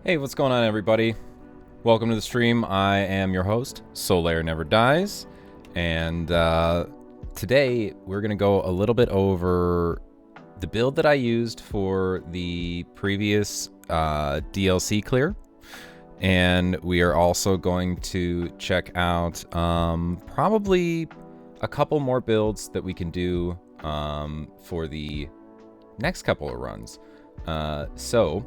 Hey, what's going on, everybody? Welcome to the stream. I am your host, SolaireNeverDies, and today we're going to go a little bit over the build that I used for the previous DLC clear, and we are also going to check out probably a couple more builds that we can do for the next couple of runs. So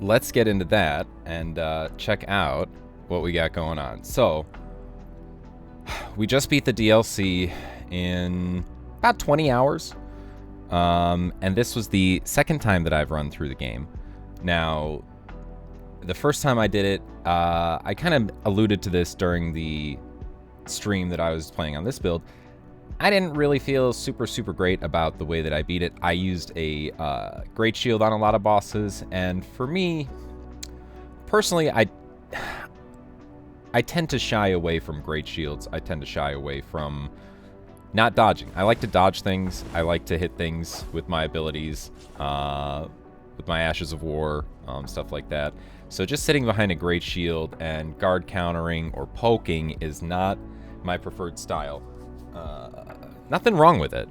let's get into that and check out what we got going on. So we just beat the DLC in about 20 hours. And this was the second time that I've run through the game. Now, the first time I did it, I kind of alluded to this during the stream that I was playing on this build. I didn't really feel super great about the way that I beat it. I used a great shield on a lot of bosses, and for me, personally, I tend to shy away from great shields. I tend to shy away from not dodging. I like to dodge things. I like to hit things with my abilities, with my Ashes of War, stuff like that. So just sitting behind a great shield and guard countering or poking is not my preferred style. Nothing wrong with it.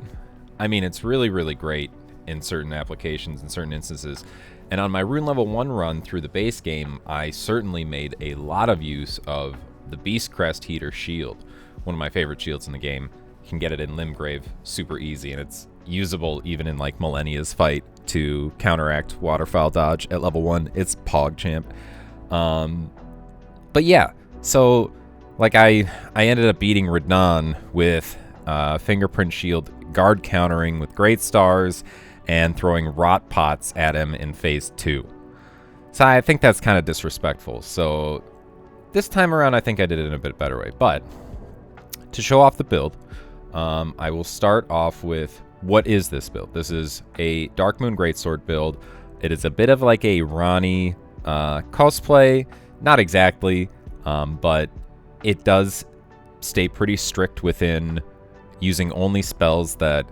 I mean, it's really great in certain applications, in certain instances. And on my Rune Level 1 run through the base game, I certainly made a lot of use of the Beast Crest Heater Shield. One of my favorite shields in the game. You can get it in Limgrave super easy, and it's usable even in like Millennia's fight to counteract Waterfowl Dodge at level 1. It's PogChamp. But yeah, so like I ended up beating Ranni with Fingerprint Shield, guard countering with Great Stars, and throwing Rot Pots at him in Phase 2. So I think that's kind of disrespectful. So this time around, I think I did it in a bit better way. But to show off the build, I will start off with, what is this build? This is a Dark Moon Greatsword build. It is a bit of like a Ranni cosplay. Not exactly, but it does stay pretty strict within using only spells that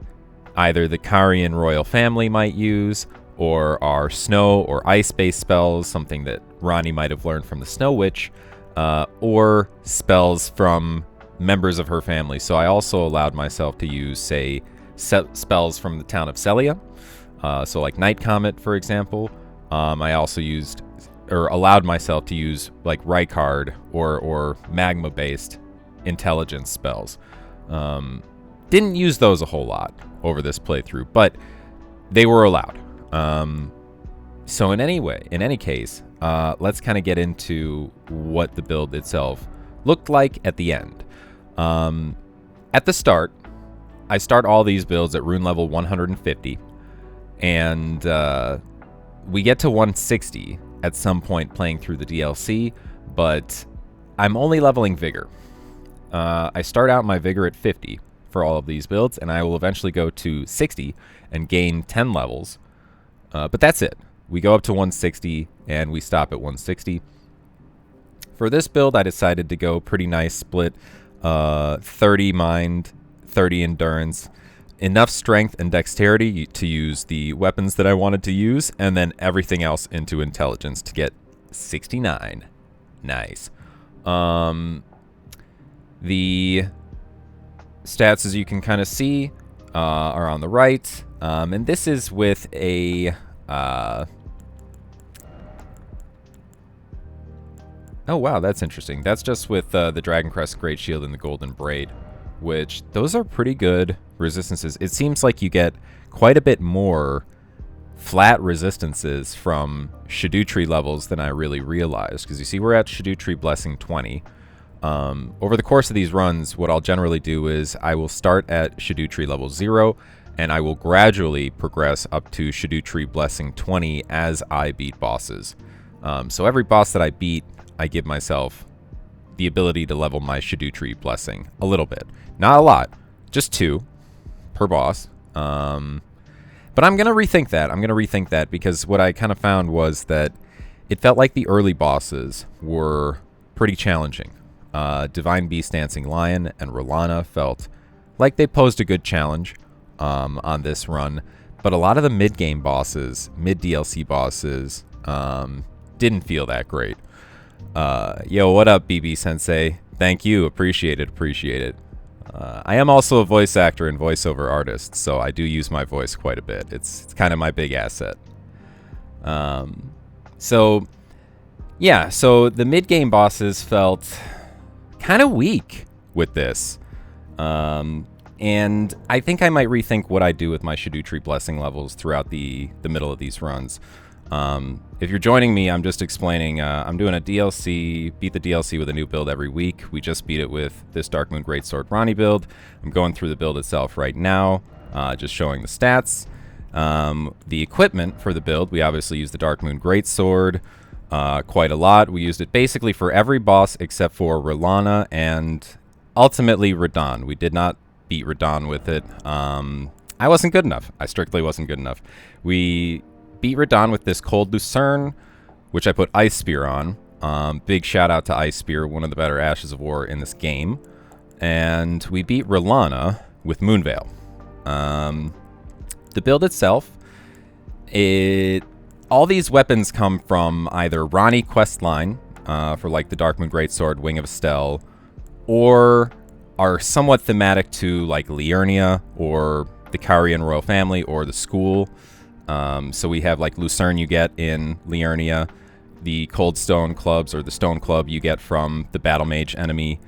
either the Carian royal family might use, or are snow or ice-based spells, something that Ranni might have learned from the Snow Witch, or spells from members of her family. So I also allowed myself to use, say, spells from the town of Celia, so like Night Comet, for example. I also used, or allowed myself to use, like Rykard or magma-based intelligence spells. Didn't use those a whole lot over this playthrough, but they were allowed. So in any case, let's kind of get into what the build itself looked like at the end. At the start, I start all these builds at rune level 150, and we get to 160 at some point playing through the DLC, but I'm only leveling Vigor. I start out my Vigor at 50 for all of these builds, and I will eventually go to 60 and gain 10 levels. But that's it. We go up to 160, and we stop at 160. For this build, I decided to go pretty nice split. 30 mind, 30 endurance, enough strength and dexterity to use the weapons that I wanted to use, and then everything else into intelligence to get 69. Nice. The stats, as you can kind of see, are on the right, and this is with a oh wow, that's interesting. That's just with the Dragon Crest Great Shield and the Golden Braid, which those are pretty good resistances. It seems like you get quite a bit more flat resistances from Shadowtree levels than I really realized, because you see we're at Shadowtree Blessing 20. Over the course of these runs, what I'll generally do is I will start at Shadowtree level 0, and I will gradually progress up to Shadowtree Blessing 20 as I beat bosses. So every boss that I beat, I give myself the ability to level my Shadowtree Blessing a little bit. Not a lot, just 2 per boss. But I'm going to rethink that. Because what I kind of found was that it felt like the early bosses were pretty challenging. Divine Beast Dancing Lion and Rolana felt like they posed a good challenge on this run, but a lot of the mid-game bosses, mid-DLC bosses, didn't feel that great. Yo, what up, BB Sensei? Thank you. Appreciate it. Appreciate it. I am also a voice actor and voiceover artist, so I do use my voice quite a bit. It's kind of my big asset. So the mid-game bosses felt kind of weak with this. And I think I might rethink what I do with my Shadow Tree Blessing levels throughout the middle of these runs. If you're joining me, I'm just explaining, I'm doing a DLC, beat the DLC with a new build every week. We just beat it with this Darkmoon Greatsword Ranni build. I'm going through the build itself right now, just showing the stats. The equipment for the build, we obviously use the Darkmoon Greatsword quite a lot. We used it basically for every boss except for R'hllana and ultimately Radahn. We did not beat Radahn with it. I wasn't good enough. I strictly wasn't good enough. We beat Radahn with this Cold Lucerne, which I put Ice Spear on. Big shout out to Ice Spear, one of the better Ashes of War in this game. And we beat R'hllana with Moonveil. The build itself, all these weapons come from either Ranni questline, for like the Darkmoon Greatsword, Wing of Estelle, or are somewhat thematic to like Liurnia or the Carian royal family or the school. So we have like Lucerne you get in Liurnia, the Cold Stone clubs or the Stone Club you get from the Battle Mage enemy.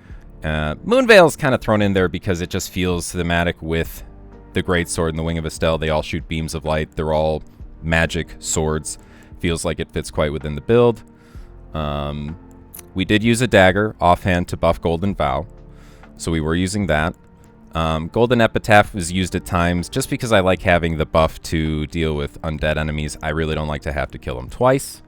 Moonveil's kind of thrown in there because it just feels thematic with the Greatsword and the Wing of Estelle. They all shoot beams of light. They're all magic swords. Feels like it fits quite within the build. We did use a dagger offhand to buff Golden Vow, so we were using that. Golden Epitaph was used at times just because I like having the buff to deal with undead enemies. I really don't like to have to kill them twice.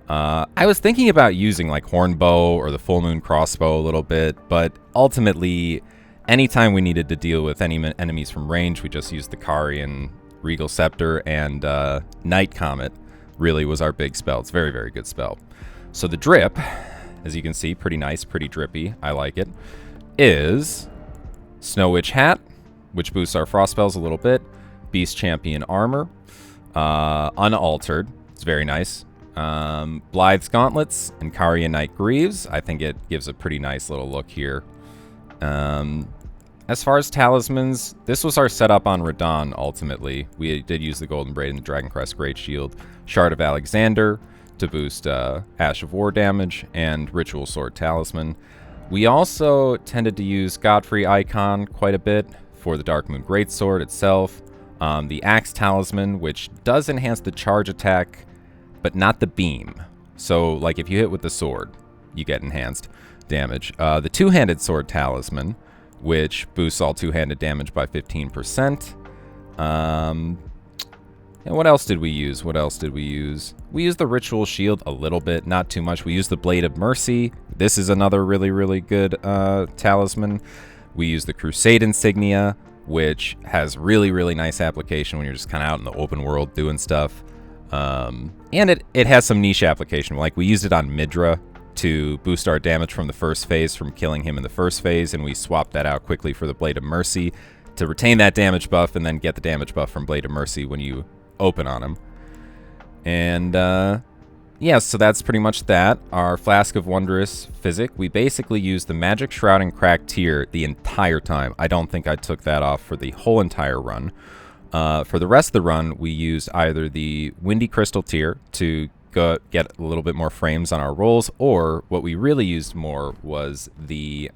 I was thinking about using like Hornbow or the Full Moon Crossbow a little bit, but ultimately, anytime we needed to deal with any enemies from range, we just used the Carian Regal Scepter, and Night Comet really was our big spell. It's a very, very good spell. So the drip, as you can see, pretty nice, pretty drippy. I like it. Is Snow Witch Hat, which boosts our frost spells a little bit. Beast Champion Armor. Unaltered. It's very nice. Blythe's Gauntlets and Carian Knight Greaves. I think it gives a pretty nice little look here. As far as talismans, this was our setup on Radahn, ultimately. We did use the Golden Braid and the Dragoncrest Great Shield. Shard of Alexander to boost Ash of War damage, and Ritual Sword Talisman. We also tended to use Godfrey Icon quite a bit for the Darkmoon Greatsword itself. The Axe Talisman, which does enhance the charge attack, but not the beam. So, like, if you hit with the sword, you get enhanced damage. The Two-Handed Sword Talisman, which boosts all two-handed damage by 15%. And what else did we use? What else did we use? We used the Ritual Shield a little bit, not too much. We used the Blade of Mercy. This is another really, really good talisman. We used the Crusade Insignia, which has really, really nice application when you're just kind of out in the open world doing stuff. And it has some niche application. Like, we used it on Midra to boost our damage from the first phase from killing him in the first phase, and we swapped that out quickly for the Blade of Mercy to retain that damage buff and then get the damage buff from Blade of Mercy when you open on him. And yeah, so that's pretty much that. Our Flask of Wondrous Physic, we basically used the Magic Shroud and Cracked Tear the entire time. I don't think I took that off for the whole entire run. For the rest of the run, we used either the Windy Crystal Tear to get a little bit more frames on our rolls, or what we really used more was the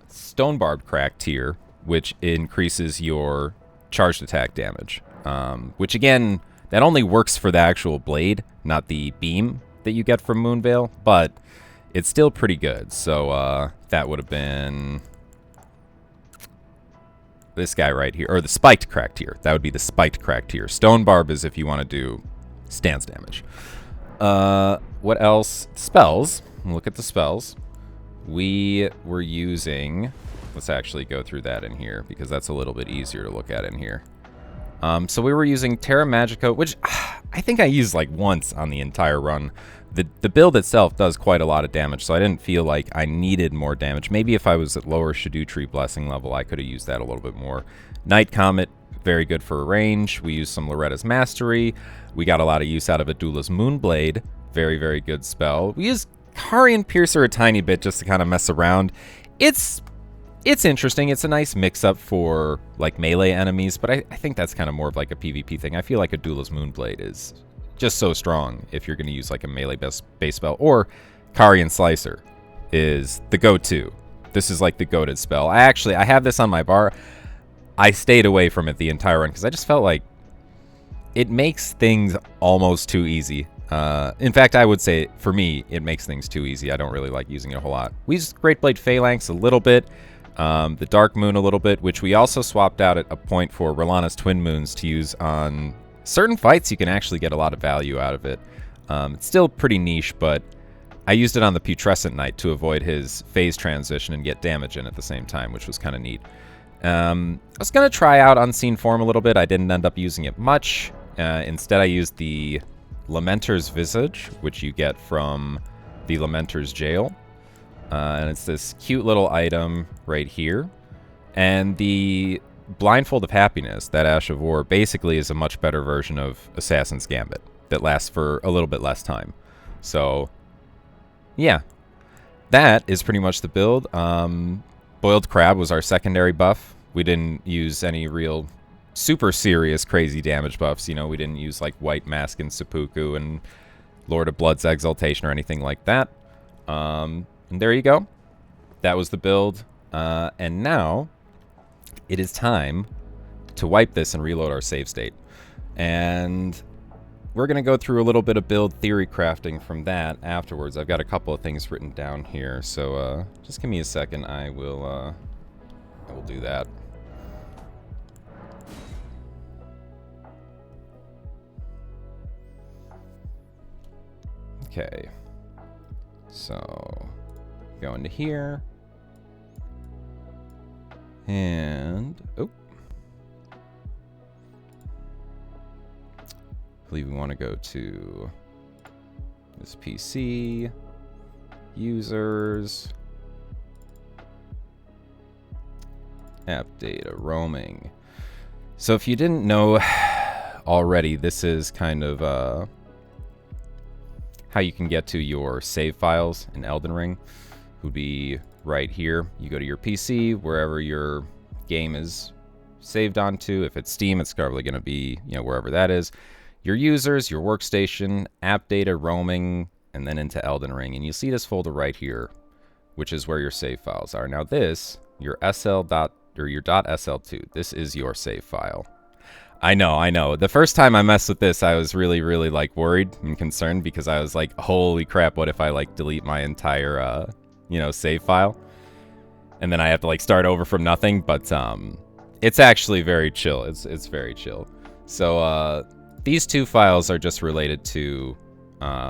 Stone Barbed Cracked Tear, which increases your charged attack damage. Which again, that only works for the actual blade, not the beam that you get from Moonveil, but it's still pretty good. So that would have been this guy right here, or the Spiked Cracked Tear. That would be the Spiked Cracked Tear. Stone Barb is if you want to do stance damage. What else? Spells. Look at the spells. We were using... Let's actually go through that in here, because that's a little bit easier to look at in here. So we were using Terra Magica, which I think I used like once on the entire run. The build itself does quite a lot of damage, so I didn't feel like I needed more damage. Maybe if I was at lower Shadow Tree Blessing level, I could have used that a little bit more. Night Comet, very good for range. We use some Loretta's Mastery. We got a lot of use out of Adula's Moonblade. Very, very good spell. We use Carian Piercer a tiny bit just to kind of mess around. It's interesting. It's a nice mix-up for, like, melee enemies, but I think that's kind of more of, like, a PvP thing. I feel like Adula's Moonblade is just so strong if you're going to use, like, a melee base spell. Or Carian Slicer is the go-to. This is, like, the goated spell. I have this on my bar. I stayed away from it the entire run because I just felt like it makes things almost too easy. In fact, I would say, for me, it makes things too easy. I don't really like using it a whole lot. We use Great Blade Phalanx a little bit. The Dark Moon a little bit, which we also swapped out at a point for Rolana's Twin Moons to use on certain fights. You can actually get a lot of value out of it. It's still pretty niche, but I used it on the Putrescent Knight to avoid his phase transition and get damage in at the same time, which was kind of neat. I was going to try out Unseen Form a little bit. I didn't end up using it much. Instead, I used the Lamenter's Visage, which you get from the Lamenter's Jail. And it's this cute little item right here. And the Blindfold of Happiness, that Ash of War, basically is a much better version of Assassin's Gambit that lasts for a little bit less time. So, yeah. That is pretty much the build. Boiled Crab was our secondary buff. We didn't use any real super serious crazy damage buffs. You know, we didn't use like White Mask and Seppuku and Lord of Blood's Exaltation or anything like that. And there you go. That was the build. And now it is time to wipe this and reload our save state. And we're going to go through a little bit of build theory crafting from that afterwards. I've got a couple of things written down here. So just give me a second. I will do that. Okay. So go into here. And I believe we want to go to this PC, users, app data, roaming. So if you didn't know already, this is kind of how you can get to your save files in Elden Ring. Would be right here. You go to your PC, wherever your game is saved onto. If it's Steam, it's probably going to be, you know, wherever that is. Your users, your workstation, app data, roaming, and then into Elden Ring. And you see this folder right here, which is where your save files are. Now this, your your .sl2, this is your save file. I know. The first time I messed with this, I was really, really like worried and concerned because I was like, holy crap, what if I like delete my entire, save file? And then I have to like start over from nothing, but it's actually very chill. It's very chill. So these two files are just related to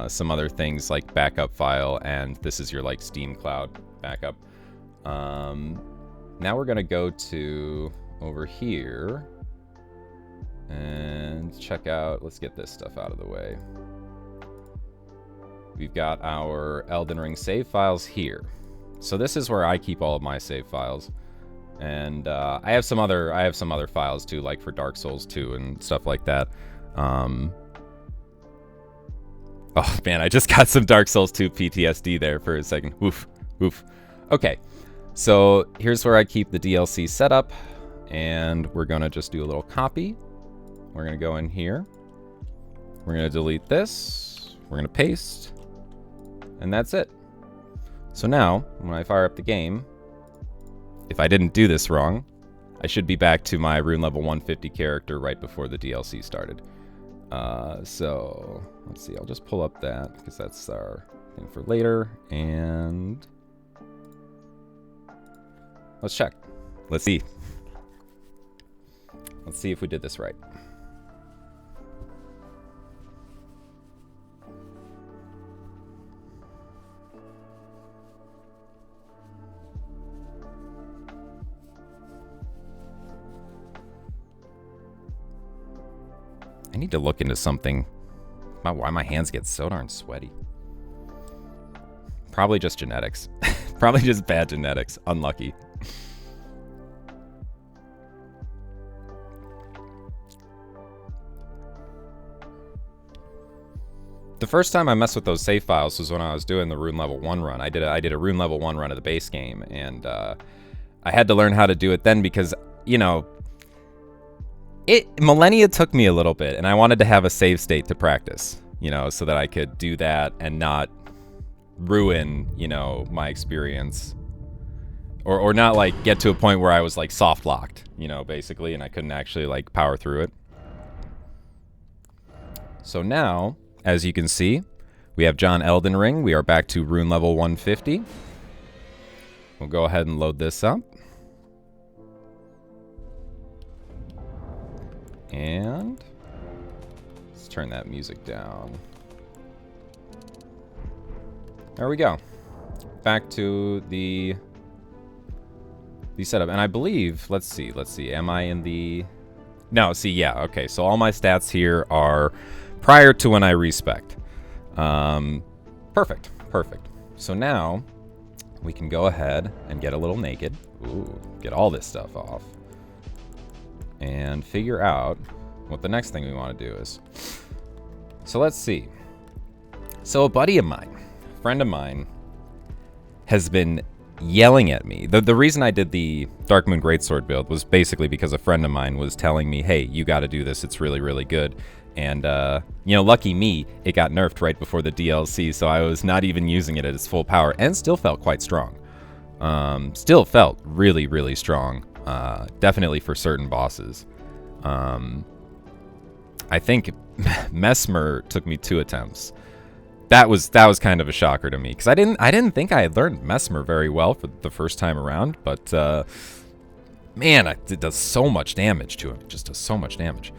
some other things like backup file, and this is your like Steam Cloud backup. Now we're gonna go to over here and check out, let's get this stuff out of the way. We've got our Elden Ring save files here. So this is where I keep all of my save files. And I have some other files too, like for Dark Souls 2 and stuff like that. Oh man, I just got some Dark Souls 2 PTSD there for a second. Oof. Okay, so here's where I keep the DLC set up, and we're gonna just do a little copy. We're gonna go in here. We're gonna delete this. We're gonna paste, and that's it. So now, when I fire up the game, if I didn't do this wrong, I should be back to my rune level 150 character right before the DLC started. So let's see, I'll just pull up that because that's our thing for later, and let's check. Let's see if we did this right. I need to look into something. Why my hands get so darn sweaty. Probably just genetics. Probably just bad genetics. Unlucky. The first time I messed with those save files was when I was doing the rune level 1 run. I did a rune level 1 run of the base game, and I had to learn how to do it then because, you know, millennia took me a little bit, and I wanted to have a save state to practice, you know, so that I could do that and not ruin, you know, my experience. Or not, like, get to a point where I was, like, soft-locked, you know, basically, and I couldn't actually, like, power through it. So now, as you can see, we have John Elden Ring. We are back to rune level 150. We'll go ahead and load this up. And let's turn that music down. There we go. Back to the setup. And I believe, let's see. Am I in the... No, see, yeah, okay. So all my stats here are prior to when I respect. Perfect. So now we can go ahead and get a little naked. Ooh, get all this stuff off. And figure out what the next thing we want to do is. So let's see. So a buddy of mine, a friend of mine, has been yelling at me. The reason I did the Dark Moon Greatsword build was basically because a friend of mine was telling me, hey, you got to do this. It's really, really good. And, you know, lucky me, it got nerfed right before the DLC, so I was not even using it at its full power, and still felt quite strong. Still felt really, really strong. Definitely for certain bosses. I think Mesmer took me 2 attempts. That was kind of a shocker to me, because I didn't think I had learned Mesmer very well for the first time around, but man, it does so much damage to him. It just does so much damage.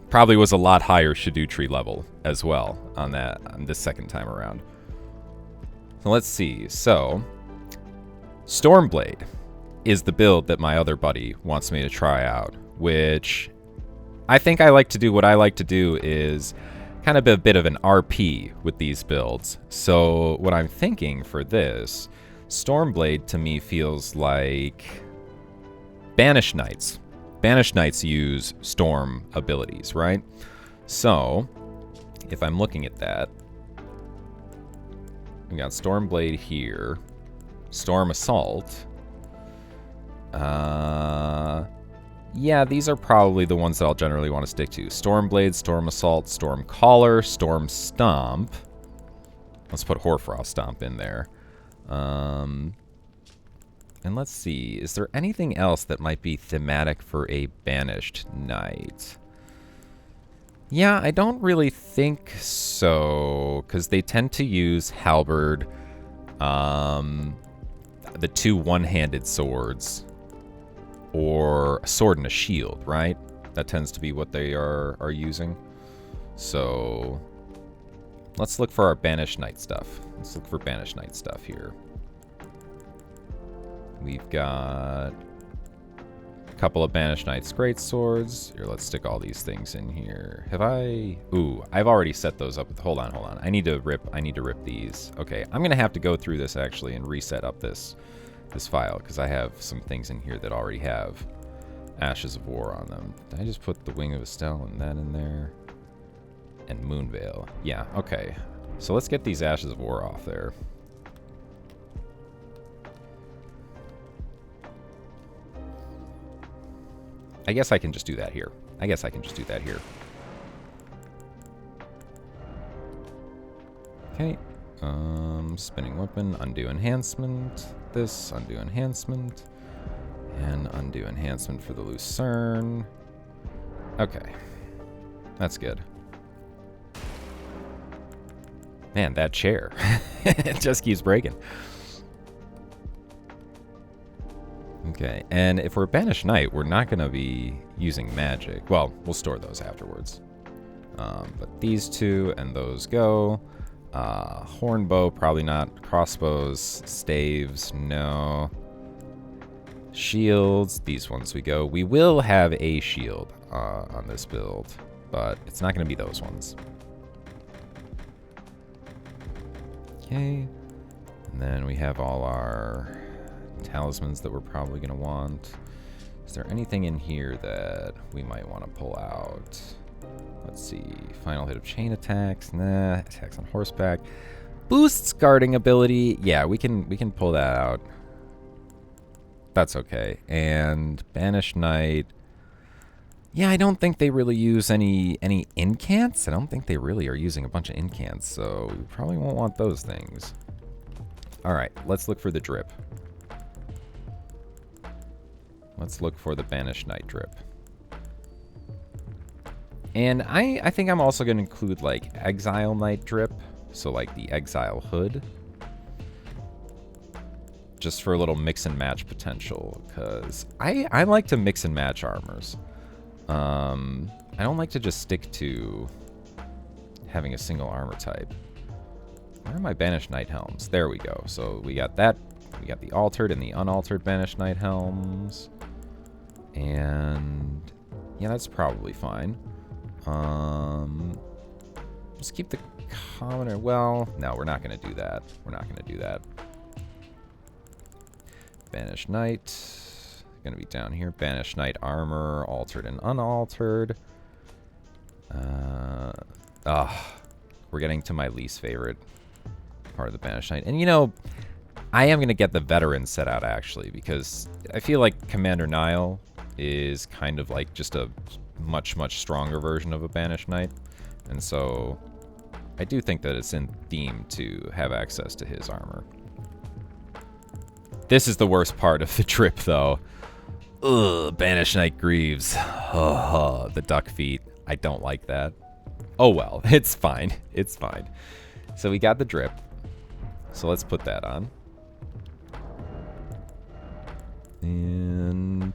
Probably was a lot higher Shadutri level as well on this second time around. So let's see. So Stormblade is the build that my other buddy wants me to try out, which I think I like to do. What I like to do is kind of a bit of an RP with these builds. So what I'm thinking for this, Stormblade to me feels like Banished Knights. Banished Knights use storm abilities, right? So if I'm looking at that, we got Stormblade here, Storm Assault. Yeah, these are probably the ones that I'll generally want to stick to. Stormblade, Storm Assault, Storm Caller, Storm Stomp. Let's put Hoarfrost Stomp in there. And let's see, is there anything else that might be thematic for a Banished Knight? Yeah, I don't really think so, because they tend to use Halberd, the 2 one-handed swords, or a sword and a shield, right? That tends to be what they are using. So let's look for our Banished Knight stuff. Let's look for Banished Knight stuff here. We've got a couple of Banished Knights Greatswords. Here, let's stick all these things in here. Have I... Ooh, I've already set those up. Hold on. I need to rip these. Okay, I'm going to have to go through this actually and reset up this file, because I have some things in here that already have Ashes of War on them. Did I just put the Wing of Estelle and that in there? And Moonveil. Yeah, okay. So let's get these Ashes of War off there. I guess I can just do that here. Okay. Spinning Weapon, Undo Enhancement. This, Undo Enhancement. And Undo Enhancement for the Lucerne. Okay. That's good. Man, that chair. It just keeps breaking. Okay, and if we're Banished Knight, we're not going to be using magic. Well, we'll store those afterwards. But these 2 and those go. Hornbow, probably not. Crossbows, staves, no. Shields, these ones we go. We will have a shield on this build, but it's not going to be those ones. Okay, and then we have all our talismans that we're probably going to want. Is there anything in here that we might want to pull out? Let's see. Final hit of chain attacks. Nah. Attacks on horseback. Boosts guarding ability. Yeah, we can pull that out. That's okay. And Banished Knight. Yeah, I don't think they really use any incants. I don't think they really are using a bunch of incants, so we probably won't want those things. All right, let's look for the drip. Let's look for the Banished Knight drip. And I think I'm also going to include, like, Exile Knight drip. So, like, the Exile Hood. Just for a little mix and match potential. Because I like to mix and match armors. I don't like to just stick to having a single armor type. Where are my Banished Knight helms? There we go. So we got that. We got the altered and the unaltered Banished Knight helms. And yeah, that's probably fine. Let's keep the commoner. Well, no, we're not going to do that. We're not going to do that. Banished Knight. Going to be down here. Banished Knight armor, altered and unaltered. We're getting to my least favorite part of the Banished Knight. And you know, I am going to get the veteran set out actually, because I feel like Commander Nile is kind of like just a much stronger version of a Banished Knight. And so I do think that it's in theme to have access to his armor. This is the worst part of the trip though. Ugh, Banished Knight Greaves. Oh, the duck feet. I don't like that. Oh well, it's fine. It's fine. So we got the drip. So let's put that on. And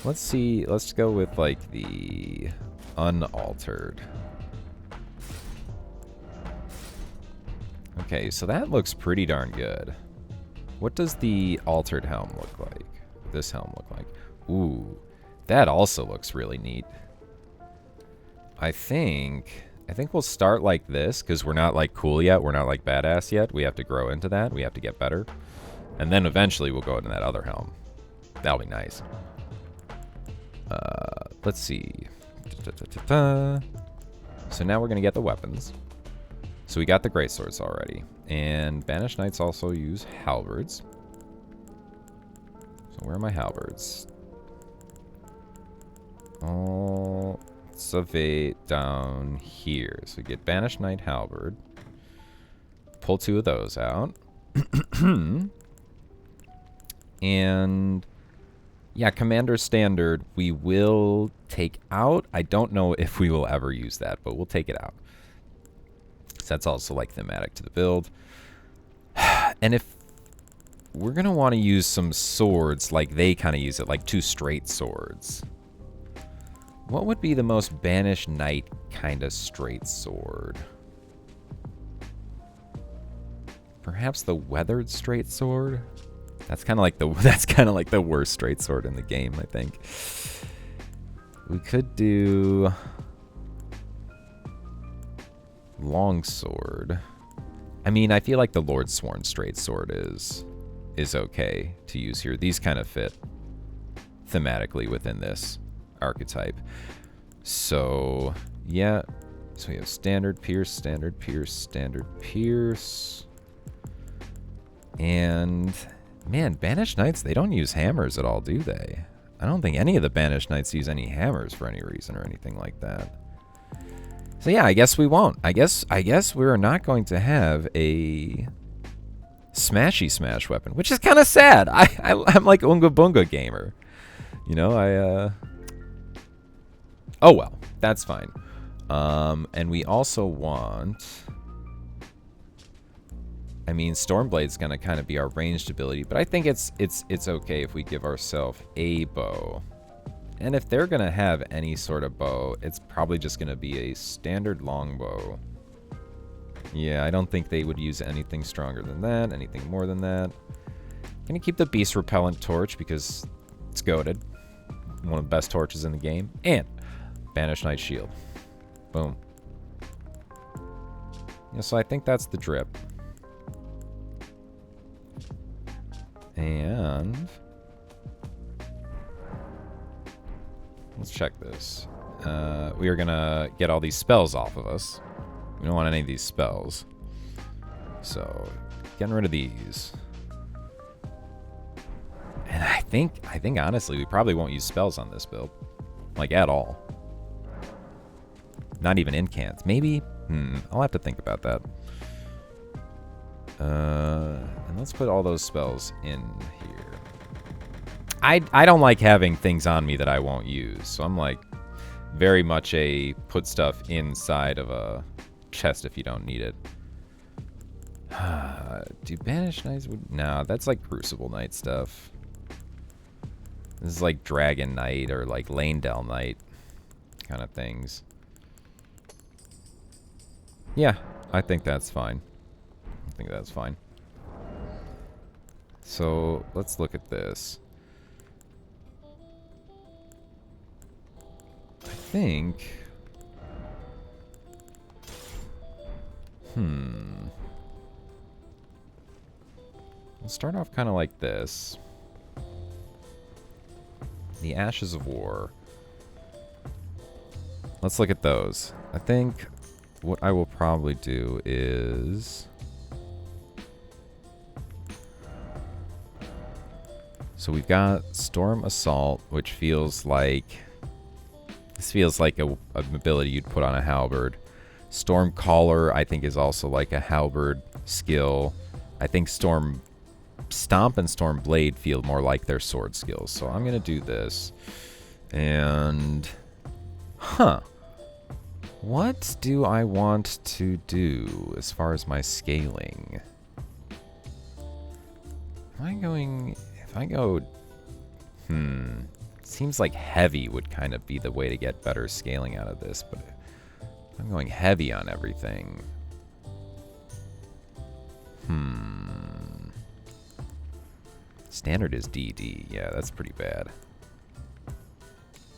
let's see. Let's go with like the unaltered. Okay, so that looks pretty darn good. What does the altered helm look like? This helm look like? Ooh, that also looks really neat. I think we'll start like this because we're not like cool yet. We're not like badass yet. We have to grow into that. We have to get better. And then eventually we'll go into that other helm. That'll be nice. Let's see. So now we're going to get the weapons. So we got the greatswords already. And Banished Knights also use halberds. So where are my halberds? Oh, Savate down here. So we get Banished Knight halberd. Pull 2 of those out. And yeah, Commander Standard we will take out. I don't know if we will ever use that, but we'll take it out. So that's also like thematic to the build. And if we're going to want to use some swords like they kind of use it, like 2 straight swords. What would be the most Banished Knight kind of straight sword? Perhaps the weathered straight sword? That's kind of like the worst straight sword in the game, I think. We could do longsword. I mean, I feel like the Lord Sworn straight sword is okay to use here. These kind of fit thematically within this archetype. So, yeah. So we have standard pierce, standard pierce, standard pierce. And man, Banished Knights, they don't use hammers at all, do they? I don't think any of the Banished Knights use any hammers for any reason or anything like that. So yeah, I guess we won't. I guess we're not going to have a smashy smash weapon, which is kind of sad. I'm like Unga Bunga gamer. You know, oh well, that's fine. And we also want, I mean, Stormblade's gonna kind of be our ranged ability, but I think it's okay if we give ourselves a bow. And if they're gonna have any sort of bow, it's probably just gonna be a standard longbow. Yeah, I don't think they would use anything stronger than that, anything more than that. Gonna keep the Beast Repellent Torch because it's goated. One of the best torches in the game. And Banished Knight Shield. Boom. Yeah, so I think that's the drip. And let's check this. we are gonna get all these spells off of us. We don't want any of these spells. So, getting rid of these. And I think honestly, we probably won't use spells on this build. Like, at all. Not even incants. Maybe? I'll have to think about that. And let's put all those spells in here. I don't like having things on me that I won't use. So I'm like very much a put stuff inside of a chest if you don't need it. Do Banished Knights would... No, that's like Crucible Knight stuff. This is like Dragon Knight or like Lanedell Knight kind of things. Yeah, I think that's fine. I think that's fine. So, let's look at this. I think... We'll start off kind of like this. The Ashes of War. Let's look at those. I think what I will probably do is... So we've got Storm Assault, which feels like... This feels like an ability you'd put on a halberd. Storm Caller, I think, is also like a halberd skill. I think Storm Stomp and Storm Blade feel more like their sword skills. So I'm going to do this. And... What do I want to do as far as my scaling? Am I going... If I go... Seems like heavy would kind of be the way to get better scaling out of this, but I'm going heavy on everything. Standard is DD. Yeah, that's pretty bad.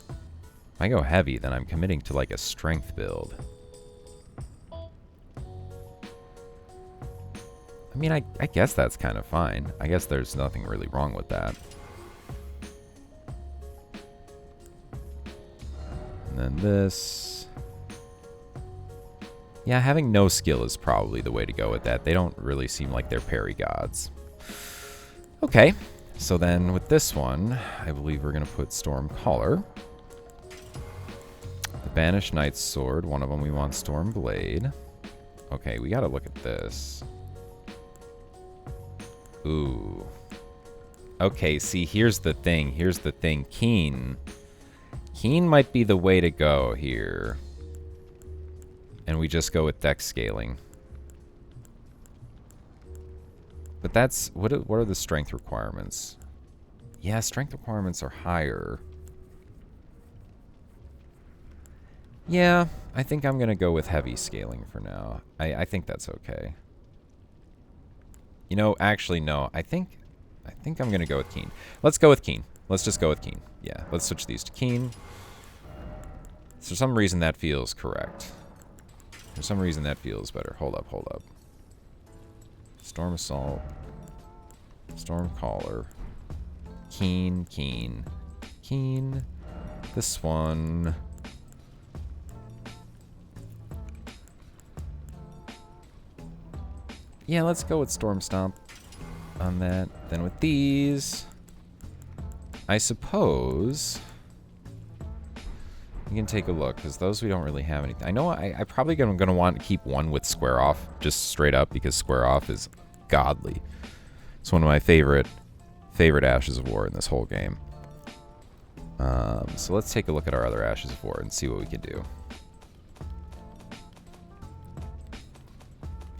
If I go heavy, then I'm committing to like a strength build. I mean, I guess that's kind of fine. I guess there's nothing really wrong with that. And then this. Yeah, having no skill is probably the way to go with that. They don't really seem like they're parry gods. Okay, so then with this one, I believe we're going to put Storm Caller. The Banished Knight's Sword, one of them we want Storm Blade. Okay, we got to look at this. Ooh. Okay, see, here's the thing. Here's the thing. Keen. Keen might be the way to go here. And we just go with dex scaling. But that's... What are the strength requirements? Yeah, strength requirements are higher. Yeah, I think I'm going to go with heavy scaling for now. I think that's okay. You know, actually, no. I think I'm going to go with Keen. Let's go with Keen. Let's just go with Keen. Yeah, let's switch these to Keen. For some reason, that feels correct. For some reason, that feels better. Hold up, hold up. Storm Assault. Storm Caller. Keen, Keen. Keen. This one. Yeah, let's go with Storm Stomp on that. Then with these, I suppose we can take a look, because those we don't really have anything. I know I probably am going to want to keep one with Square Off, just straight up, because Square Off is godly. It's one of my favorite Ashes of War in this whole game. So let's take a look at our other Ashes of War and see what we can do.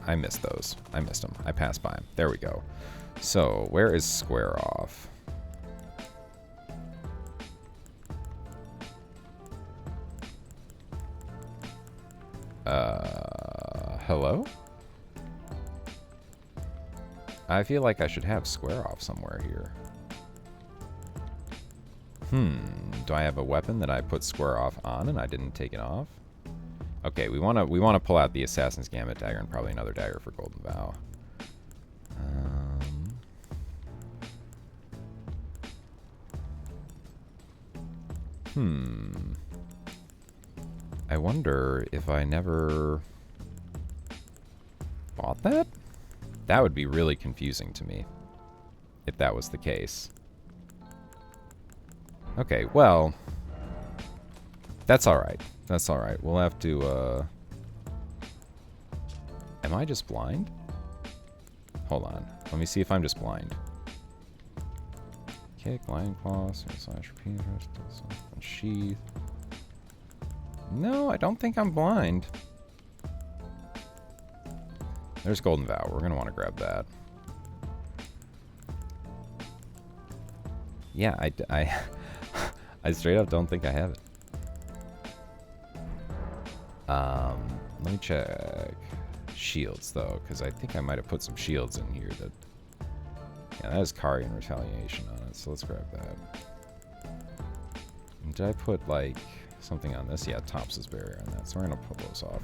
I missed those. I missed them. I passed by them. There we go. So, where is Square Off? Hello? I feel like I should have Square Off somewhere here. Do I have a weapon that I put Square Off on and I didn't take it off? Okay, we wanna pull out the Assassin's Gambit dagger and probably another dagger for Golden Vow. I wonder if I never bought that? That would be really confusing to me if that was the case. Okay, well, that's alright. That's alright. We'll have to, am I just blind? Hold on. Let me see if I'm just blind. Kick, line claws, slash repeat, sheath. No, I don't think I'm blind. There's Golden Vow. We're going to want to grab that. Yeah, I straight up don't think I have it. Let me check shields, though, because I think I might have put some shields in here that... Yeah, that has Kari and Retaliation on it, so let's grab that. And did I put, like, something on this? Yeah, Tops's Barrier on that, so we're going to pull those off.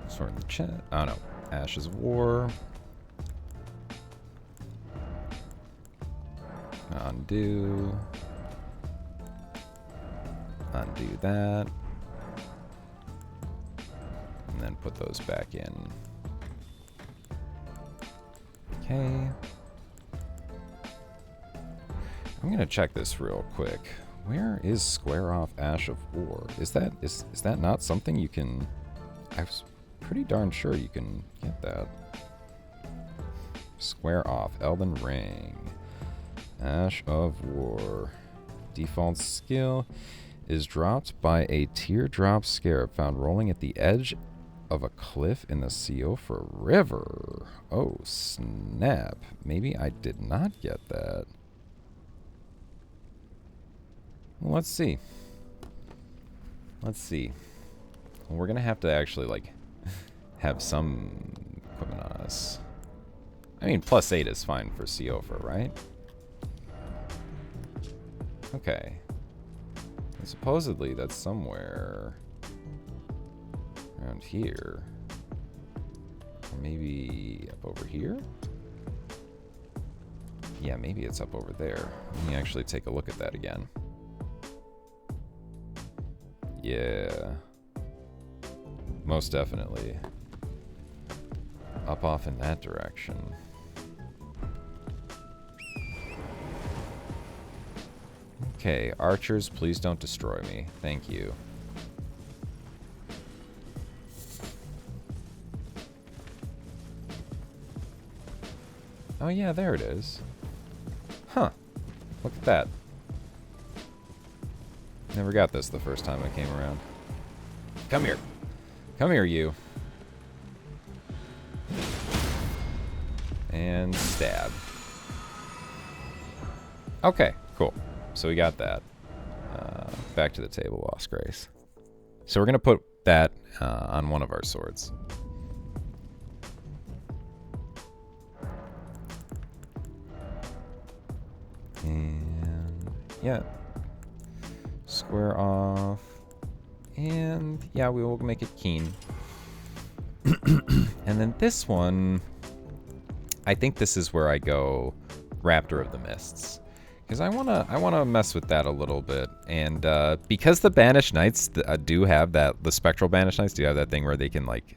Sword in the chest. Oh, no. Ashes of War. Undo. Undo that. And then put those back in. Okay. I'm gonna check this real quick. Where is Square Off Ash of War? Is that not something you can... I was pretty darn sure you can get that. Square Off Elden Ring. Ash of War. Default skill is dropped by a teardrop scarab found rolling at the edge of a cliff in the Seofa River. Oh, snap. Maybe I did not get that. Well, let's see. Let's see. Well, we're going to have to actually, like, have some equipment on us. I mean, +8 is fine for Seofa, right? Okay. And supposedly that's somewhere around here. Or maybe up over here? Yeah, maybe it's up over there. Let me actually take a look at that again. Yeah. Most definitely. Up off in that direction. Okay, archers, please don't destroy me. Thank you. Oh yeah, there it is. Huh. Look at that. Never got this the first time I came around. Come here. Come here, you. And stab. Okay, cool. So we got that. Back to the table, Lost Grace. So we're going to put that on one of our swords. And yeah. Square off. And yeah, we will make it keen. And then this one, I think this is where I go Raptor of the Mists. Because I wanna mess with that a little bit, and because the Banished Knights do have that, the Spectral Banished Knights do have that thing where they can like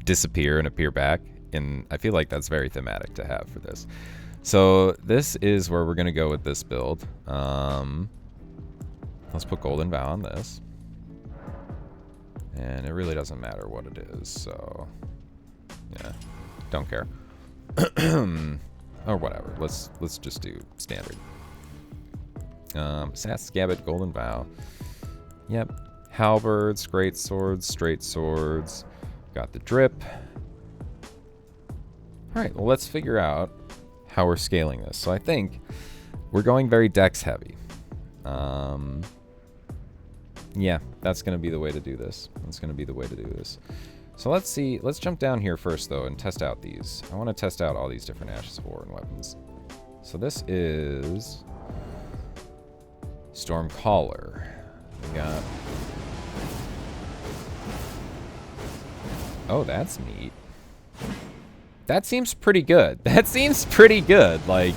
disappear and appear back, and I feel like that's very thematic to have for this. So this is where we're gonna go with this build. Let's put Golden Vow on this, and it really doesn't matter what it is. So yeah, don't care. Or whatever. Let's just do standard. Assassin's Gambit, Golden Vow. Yep. Halberds, great swords, straight swords. Got the drip. Alright, well, let's figure out how we're scaling this. So I think we're going very dex heavy. Yeah, that's going to be the way to do this. That's going to be the way to do this. So let's see. Let's jump down here first, though, and test out these. I want to test out all these different Ashes of War and weapons. So this is Stormcaller. We got... Oh, that's neat. That seems pretty good. That seems pretty good. Like,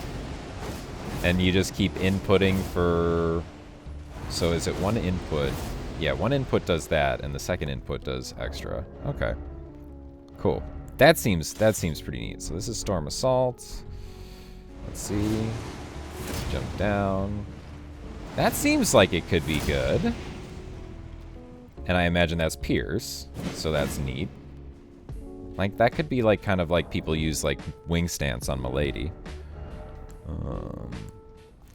And you just keep inputting for... So is it one input? Yeah, one input does that, and the second input does extra. Okay. Cool. That seems pretty neat. So this is Storm Assault. Let's see. Let's jump down. That seems like it could be good. And I imagine that's Pierce, so that's neat. Like, that could be, like, kind of like people use, like, Wing Stance on Milady.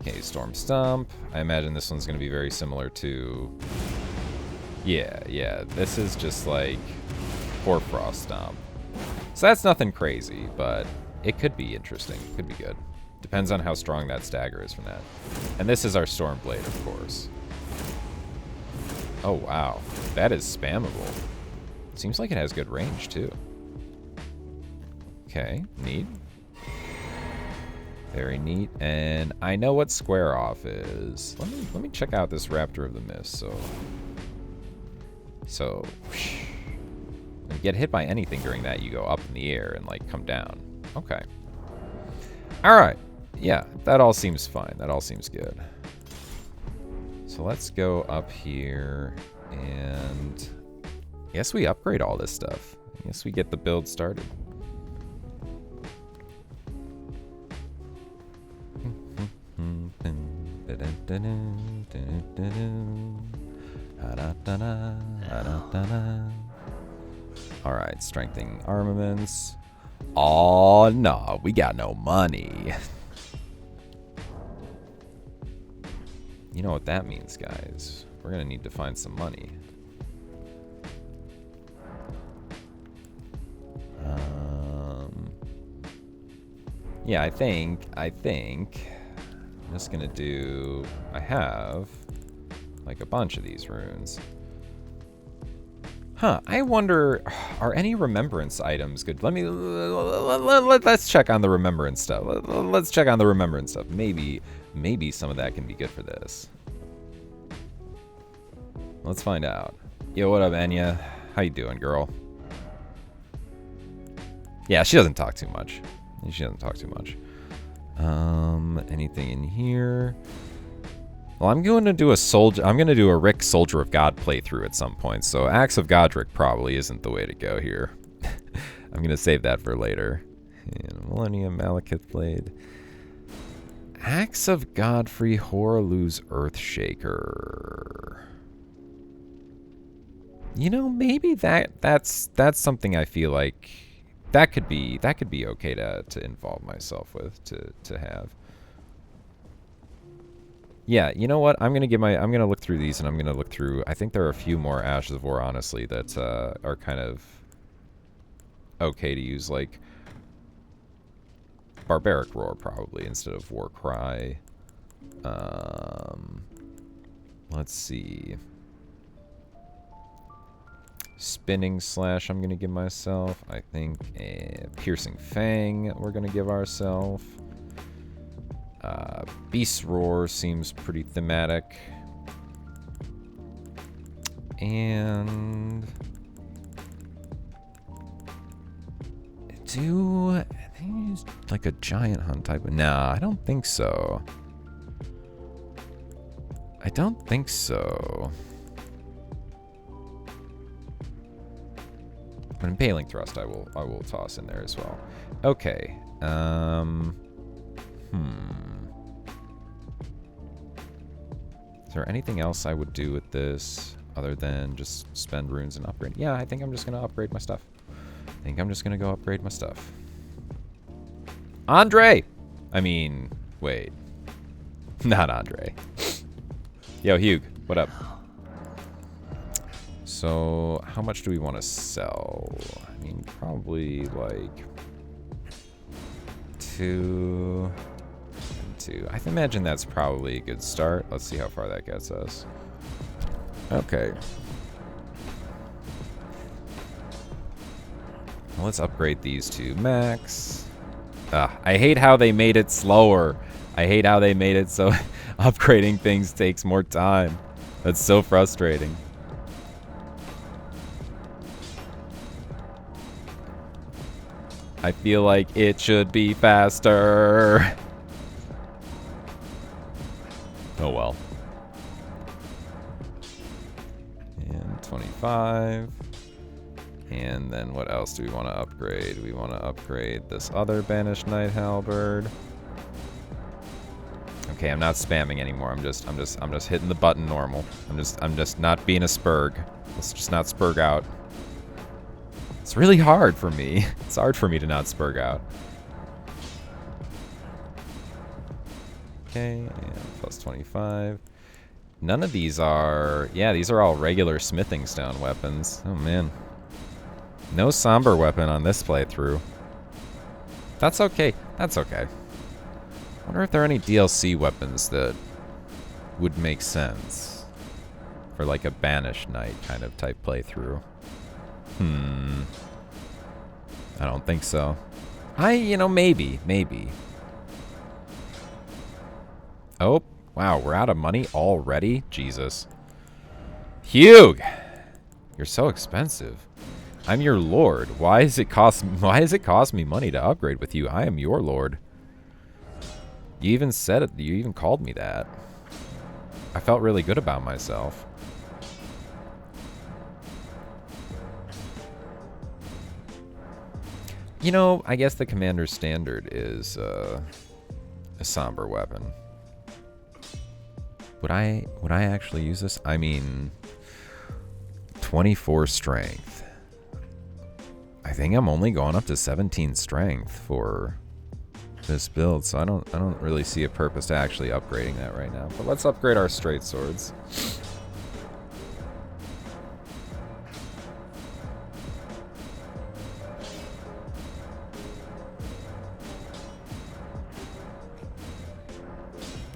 Okay, Storm Stomp. I imagine this one's going to be very similar to... Yeah, this is just, like, Hoarfrost Stomp. So that's nothing crazy, but it could be interesting. It could be good. Depends on how strong that stagger is from that. And this is our Stormblade, of course. Oh, wow. That is spammable. Seems like it has good range, too. Okay, neat. Very neat. And I know what Square Off is. Let me check out this Raptor of the Mist. So, when you get hit by anything during that, you go up in the air and, like, come down. Okay. All right. Yeah, that all seems fine. That all seems good. So let's go up here, and I guess we upgrade all this stuff. I guess we get the build started. All right, strengthening armaments. Oh no, we got no money. You know what that means, guys. We're gonna need to find some money. Yeah, I think I'm just gonna do, I have like a bunch of these runes. Huh, I wonder, are any remembrance items good? Let's check on the remembrance stuff. Let's check on the remembrance stuff. Maybe some of that can be good for this. Let's find out. Yo, what up, Anya? How you doing, girl? Yeah, she doesn't talk too much. Anything in here? Well, I'm going to do a Rick Soldier of God playthrough at some point, so Axe of Godric probably isn't the way to go here. I'm going to save that for later. And Millennium Malekith Blade. Axe of Godfrey Horalu's Earthshaker. You know, maybe that's something I feel like that could be okay to involve myself with, to have. Yeah, you know what? I'm gonna look through these, and I'm gonna look through. I think there are a few more Ashes of War, honestly, that are kind of okay to use, like Barbaric Roar probably instead of War Cry. Let's see. Spinning Slash I'm gonna give myself. I think Piercing Fang we're gonna give ourselves. Beast Roar seems pretty thematic. And I think use like a Giant Hunt type of, nah, I don't think so. But Impaling Thrust I will toss in there as well. Okay. Is there anything else I would do with this other than just spend runes and upgrade? Yeah, I think I'm just going to upgrade my stuff. Go upgrade my stuff. Andre! I mean, wait. Not Andre. Yo, Hugh, what up? So, how much do we want to sell? I mean, probably like 2... I imagine that's probably a good start. Let's see how far that gets us. Okay. Well, let's upgrade these to max. I hate how they made it slower. I hate how they made it so upgrading things takes more time. That's so frustrating. I feel like it should be faster. well. And 25. And then what else do we want to upgrade? We want to upgrade this other Banished Night Halberd. Okay, I'm not spamming anymore. I'm just hitting the button normal. I'm just not being a spurg. Let's just not spurg out. It's really hard for me. It's hard for me to not spurg out. Okay, and plus 25. None of these are... Yeah, these are all regular smithing stone weapons. Oh, man. No somber weapon on this playthrough. That's okay. That's okay. I wonder if there are any DLC weapons that would make sense for like a Banished Knight kind of type playthrough. I don't think so. Maybe. Oh, wow, we're out of money already? Jesus. Hugh! You're so expensive. I'm your lord. Why does it cost me money to upgrade with you? I am your lord. You even said it. You even called me that. I felt really good about myself. I guess the commander's standard is a somber weapon. Would I actually use this? I mean, 24 strength. I think I'm only going up to 17 strength for this build, so I don't really see a purpose to actually upgrading that right now. But let's upgrade our straight swords.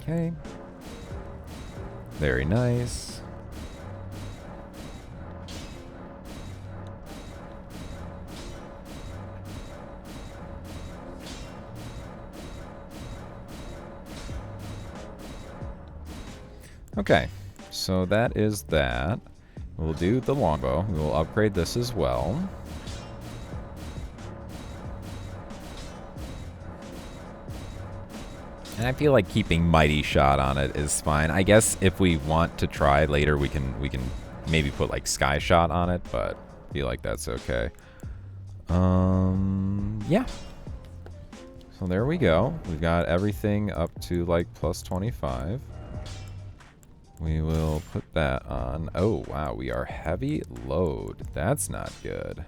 Okay. Very nice. Okay, so that is that. We'll do the longbow. We will upgrade this as well. And I feel like keeping Mighty Shot on it is fine. I guess if we want to try later, we can maybe put like Sky Shot on it, but I feel like that's okay. Yeah. So there we go. We've got everything up to like plus 25. We will put that on. Oh, wow. We are heavy load. That's not good.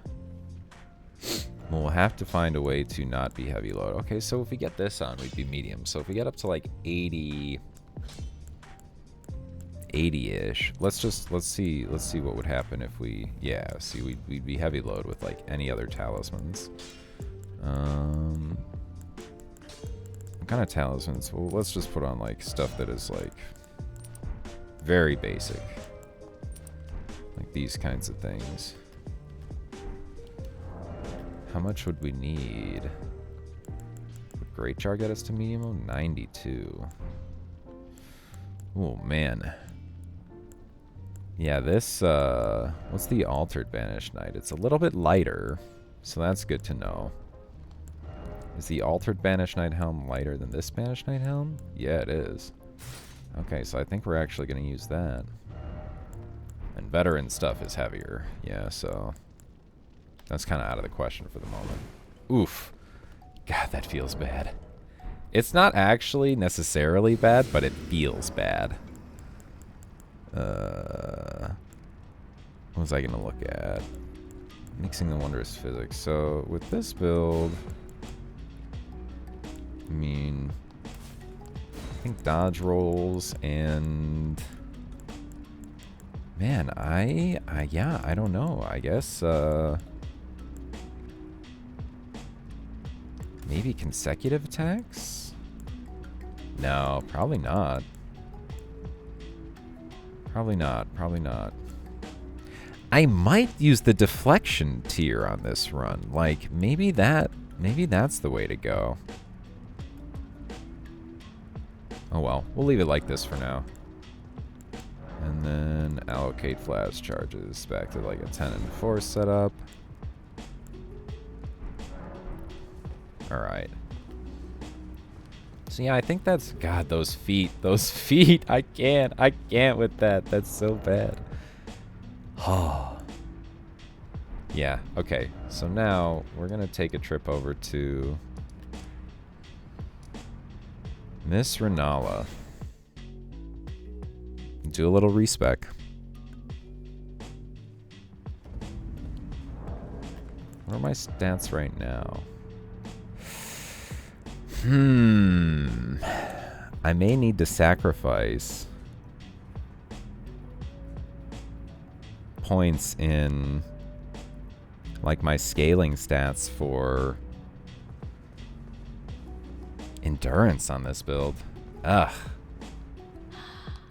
We'll have to find a way to not be heavy load. Okay, so if we get this on, we'd be medium. So if we get up to like 80-ish, let's see what would happen if we, yeah, see, we'd be heavy load with like any other talismans. What kind of talismans? Well, let's just put on like stuff that is like very basic, like these kinds of things. How much would we need? Would Great Jar get us to medium? 92. Oh, man. Yeah, this, what's the Altered Banished Knight? It's a little bit lighter, so that's good to know. Is the Altered Banished Knight helm lighter than this Banished Knight helm? Yeah, it is. Okay, so I think we're actually going to use that. And veteran stuff is heavier. Yeah, so that's kind of out of the question for the moment. Oof. God, that feels bad. It's not actually necessarily bad, but it feels bad. What was I going to look at? Mixing the Wondrous Physics. So with this build, I mean, I think dodge rolls and, man, yeah, I don't know. I guess, maybe consecutive attacks? No, probably not. Probably not. I might use the deflection tier on this run. Like, maybe that's the way to go. Oh well, we'll leave it like this for now. And then allocate flash charges back to like a 10 and 4 setup. Alright. So yeah, I think that's... God, those feet. Those feet. I can't with that. That's so bad. Oh. Yeah, okay. So now we're going to take a trip over to Miss Ranala. Do a little respec. What are my stats right now? I may need to sacrifice points in like my scaling stats for endurance on this build. Ugh.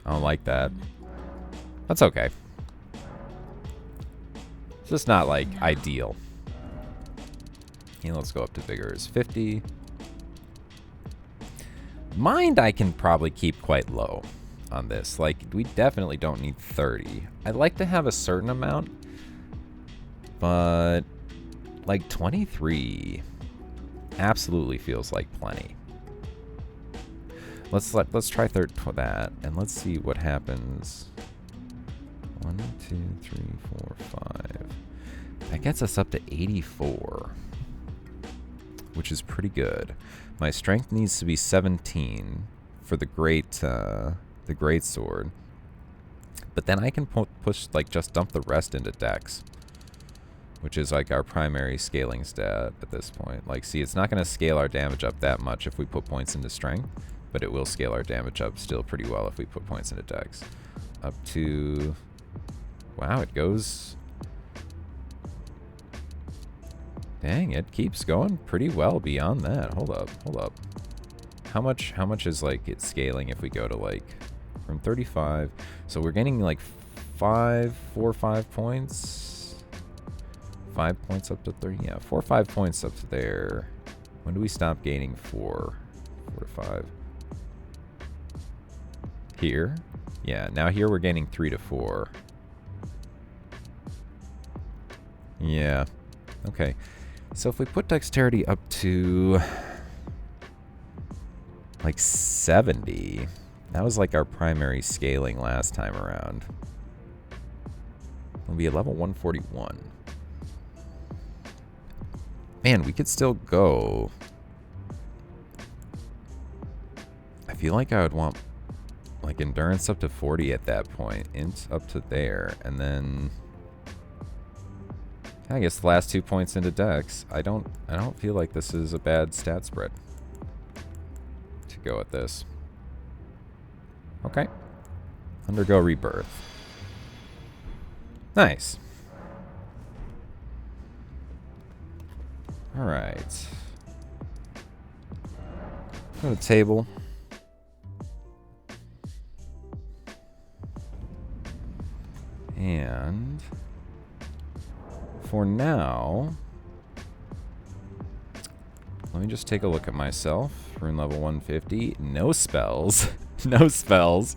I don't like that. That's okay. It's just not like ideal. Okay, let's go up to vigor is 50. Mind I can probably keep quite low on this. Like, we definitely don't need 30. I'd like to have a certain amount, but like 23 absolutely feels like plenty. Let's try that, and let's see what happens. 1, 2, 3, 4, 5. That gets us up to 84, which is pretty good. My strength needs to be 17 for the great sword, but then I can push, like, just dump the rest into dex, which is like our primary scaling stat at this point. Like, see, it's not going to scale our damage up that much if we put points into strength, but it will scale our damage up still pretty well if we put points into dex. Up to... Wow, it goes... Dang, it keeps going pretty well beyond that. Hold up. How much is, like, it scaling if we go to, like, from 35? So we're getting, like, 4 or 5 points. 5 points up to 30. Yeah, 4 or 5 points up to there. When do we stop gaining 4? 4 to 5. Here? Yeah, now here we're gaining 3 to 4. Yeah. Okay. So if we put dexterity up to like 70, that was like our primary scaling last time around. It'll be a level 141. Man, we could still go. I feel like I would want like endurance up to 40 at that point, int up to there, and then I guess the last 2 points into dex. I don't feel like this is a bad stat spread to go at this. Okay. Undergo rebirth. Nice. All right. Go to table. And for now, let me just take a look at myself. Rune level 150. No spells. No spells.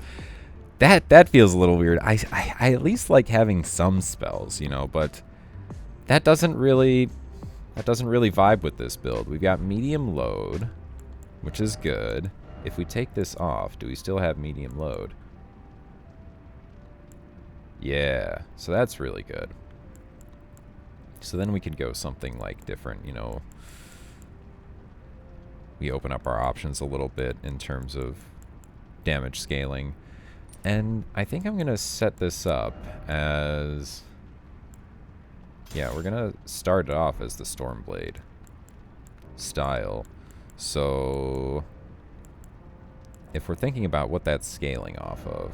That feels a little weird. I at least like having some spells, you know, but that doesn't really vibe with this build. We've got medium load, which is good. If we take this off, do we still have medium load? Yeah, so that's really good. So then we could go something like different, you know. We open up our options a little bit in terms of damage scaling. And I think I'm going to set this up as... Yeah, we're going to start it off as the Stormblade style. So if we're thinking about what that's scaling off of,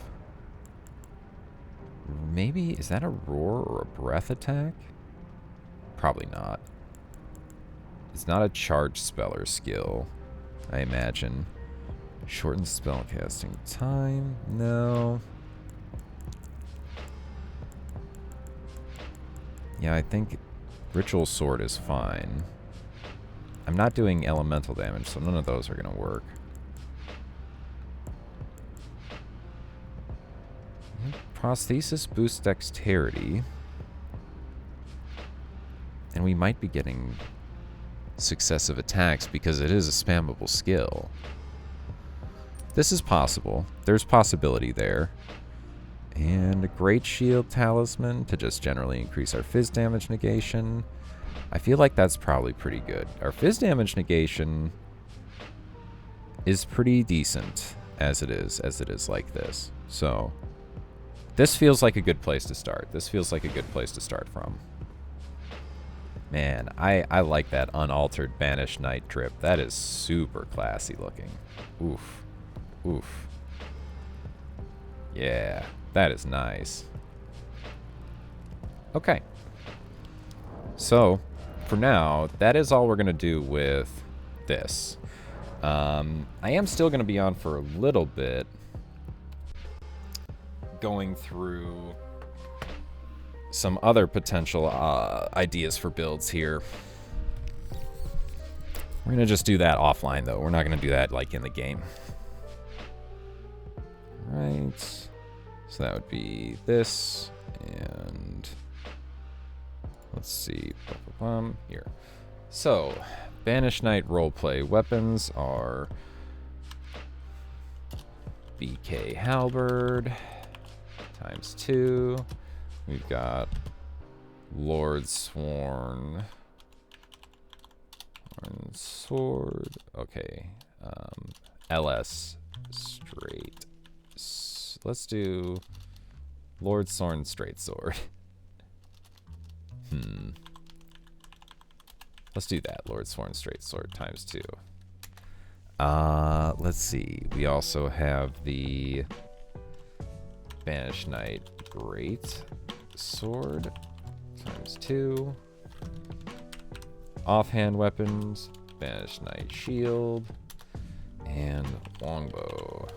maybe, is that a roar or a breath attack? Probably not. It's not a charge spell or skill, I imagine. Shorten spellcasting time? No. Yeah, I think Ritual Sword is fine. I'm not doing elemental damage, so none of those are going to work. Prosthesis boosts dexterity. And we might be getting successive attacks because it is a spammable skill. this is possible. There's possibility there. And a Great Shield Talisman to just generally increase our Fizz damage negation. I feel like that's probably pretty good. Our Fizz damage negation is pretty decent as it is like this. So this feels like a good place to start. This feels like a good place to start from. Man, I like that unaltered Banished Knight drip. That is super classy looking. Oof. Oof. Yeah, that is nice. Okay. So, for now, that is all we're going to do with this. I am still going to be on for a little bit, going through some other potential ideas for builds here. We're going to just do that offline, though. We're not going to do that, like, in the game. Right. So that would be this, and let's see. Here. So, Banished Knight roleplay weapons are BK Halberd ×2. We've got Lord Sworn Sword. Okay. LS straight. Let's do Lord Sworn straight sword. Let's do that. Lord Sworn straight sword ×2. Let's see. We also have the Banished Knight great sword ×2. Offhand weapons, Banished Knight shield, and longbow.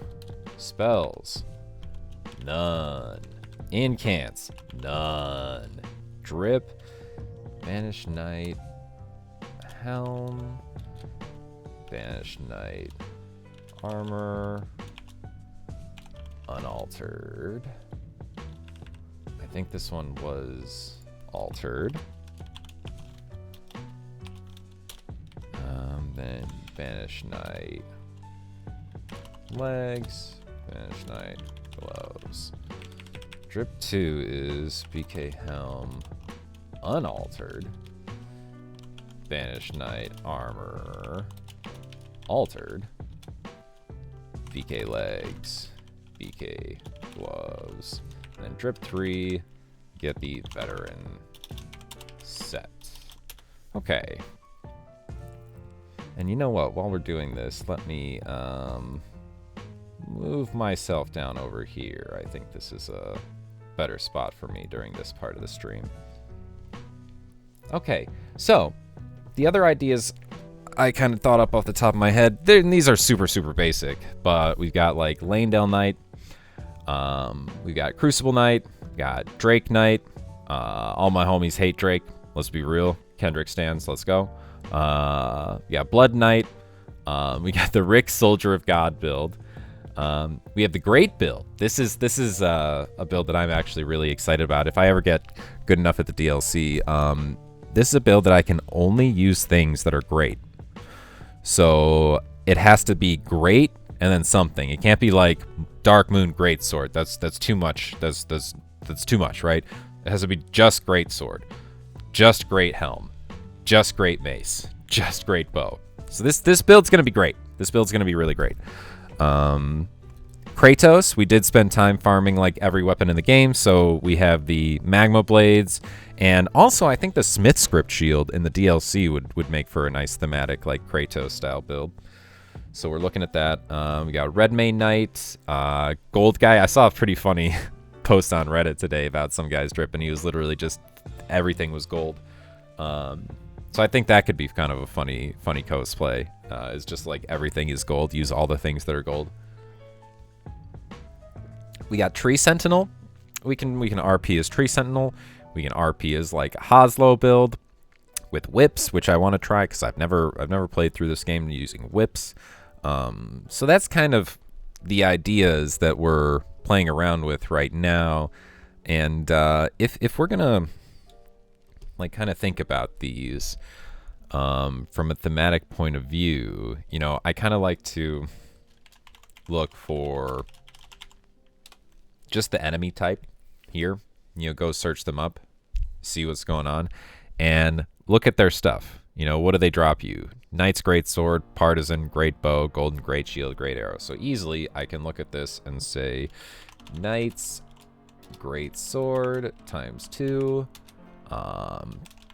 Spells, none. Incants, none. Drip, Banished Knight helm, Banished Knight armor, unaltered. I think this one was altered. Then Banished Knight legs, Banished Knight gloves. Drip 2 is BK helm unaltered. Banished Knight armor altered. BK legs, BK gloves. And then drip 3, get the veteran set. Okay. And you know what? While we're doing this, let me move myself down over here. I think this is a better spot for me during this part of the stream. Okay, so the other ideas I kind of thought up off the top of my head, these are super, super basic, but we've got like Lanedale Knight, we've got Crucible Knight, got Drake Knight. All my homies hate Drake. Let's be real. Kendrick stands. Let's go. Yeah, Blood Knight. We got the Rick Soldier of God build. We have the Great build. This is a build that I'm actually really excited about. If I ever get good enough at the DLC, this is a build that I can only use things that are great. So it has to be great and then something. It can't be like Dark Moon Greatsword. That's too much. That's too much, right? It has to be just great sword, just great helm, just great mace, just great bow. So this build's gonna be great. This build's gonna be really great. Kratos, we did spend time farming like every weapon in the game, so we have the magma blades, and also I think the Smith script shield in the DLC would make for a nice thematic like Kratos style build. So we're looking at that. We got Red Mane Knight, Gold Guy. I saw a pretty funny post on Reddit today about some guy's drip, and he was literally just everything was gold. So I think that could be kind of a funny cosplay. It's just like everything is gold. Use all the things that are gold. We got Tree Sentinel. We can RP as Tree Sentinel. We can RP as like a Hoslow build with whips, which I want to try because I've never played through this game using whips. So that's kind of the ideas that we're playing around with right now. And if we're gonna like kind of think about these from a thematic point of view, you know, I kind of like to look for just the enemy type here. You know, go search them up, see what's going on, and look at their stuff. You know, what do they drop you? Knight's Great Sword, Partisan, Great Bow, Golden Great Shield, Great Arrow. So easily I can look at this and say Knight's Great Sword times 2,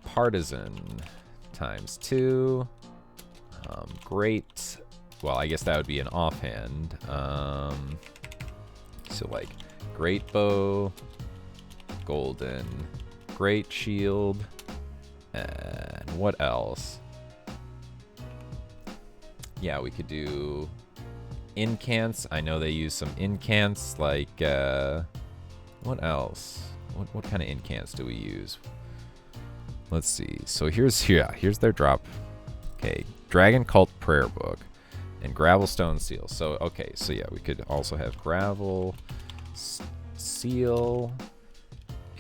Partisan times 2, Great, well, I guess that would be an offhand. So like Great Bow, Golden Great Shield, and what else? Yeah, we could do incants. I know they use some incants, like, what else? What kind of incants do we use? Let's see. So here's their drop. Okay, Dragon Cult Prayer Book and Gravelstone Seal. So, okay, so yeah, we could also have Gravel Seal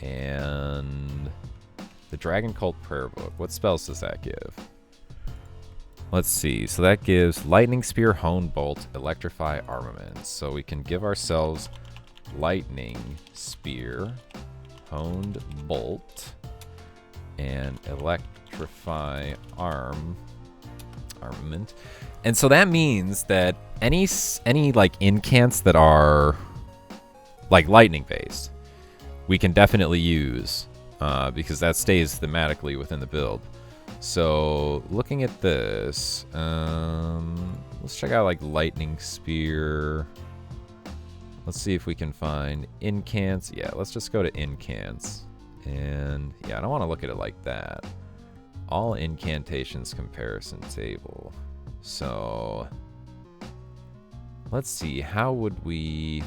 and the Dragon Cult Prayer Book. What spells does that give? Let's see. So that gives Lightning Spear, Hone Bolt, Electrify, Armament. So we can give ourselves Lightning Spear, Honed Bolt, and Electrify Armament. And so that means that any like incants that are like lightning based, we can definitely use because that stays thematically within the build. So looking at this, let's check out like Lightning Spear. Let's see if we can find incants. Yeah, let's just go to incants. And yeah, I don't want to look at it like that. All incantations comparison table. So let's see, how would we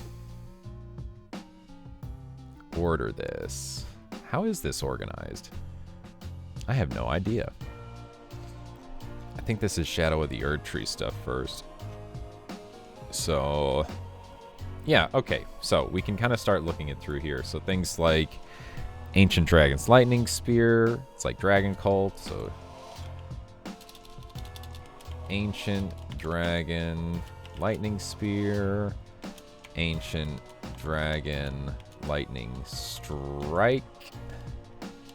order this? How is this organized? I have no idea. I think this is Shadow of the Erd Tree stuff first. So yeah, okay. So we can kind of start looking it through here. So things like Ancient Dragon's Lightning Spear. It's like Dragon Cult. So Ancient Dragon Lightning Spear. Ancient Dragon Lightning Strike.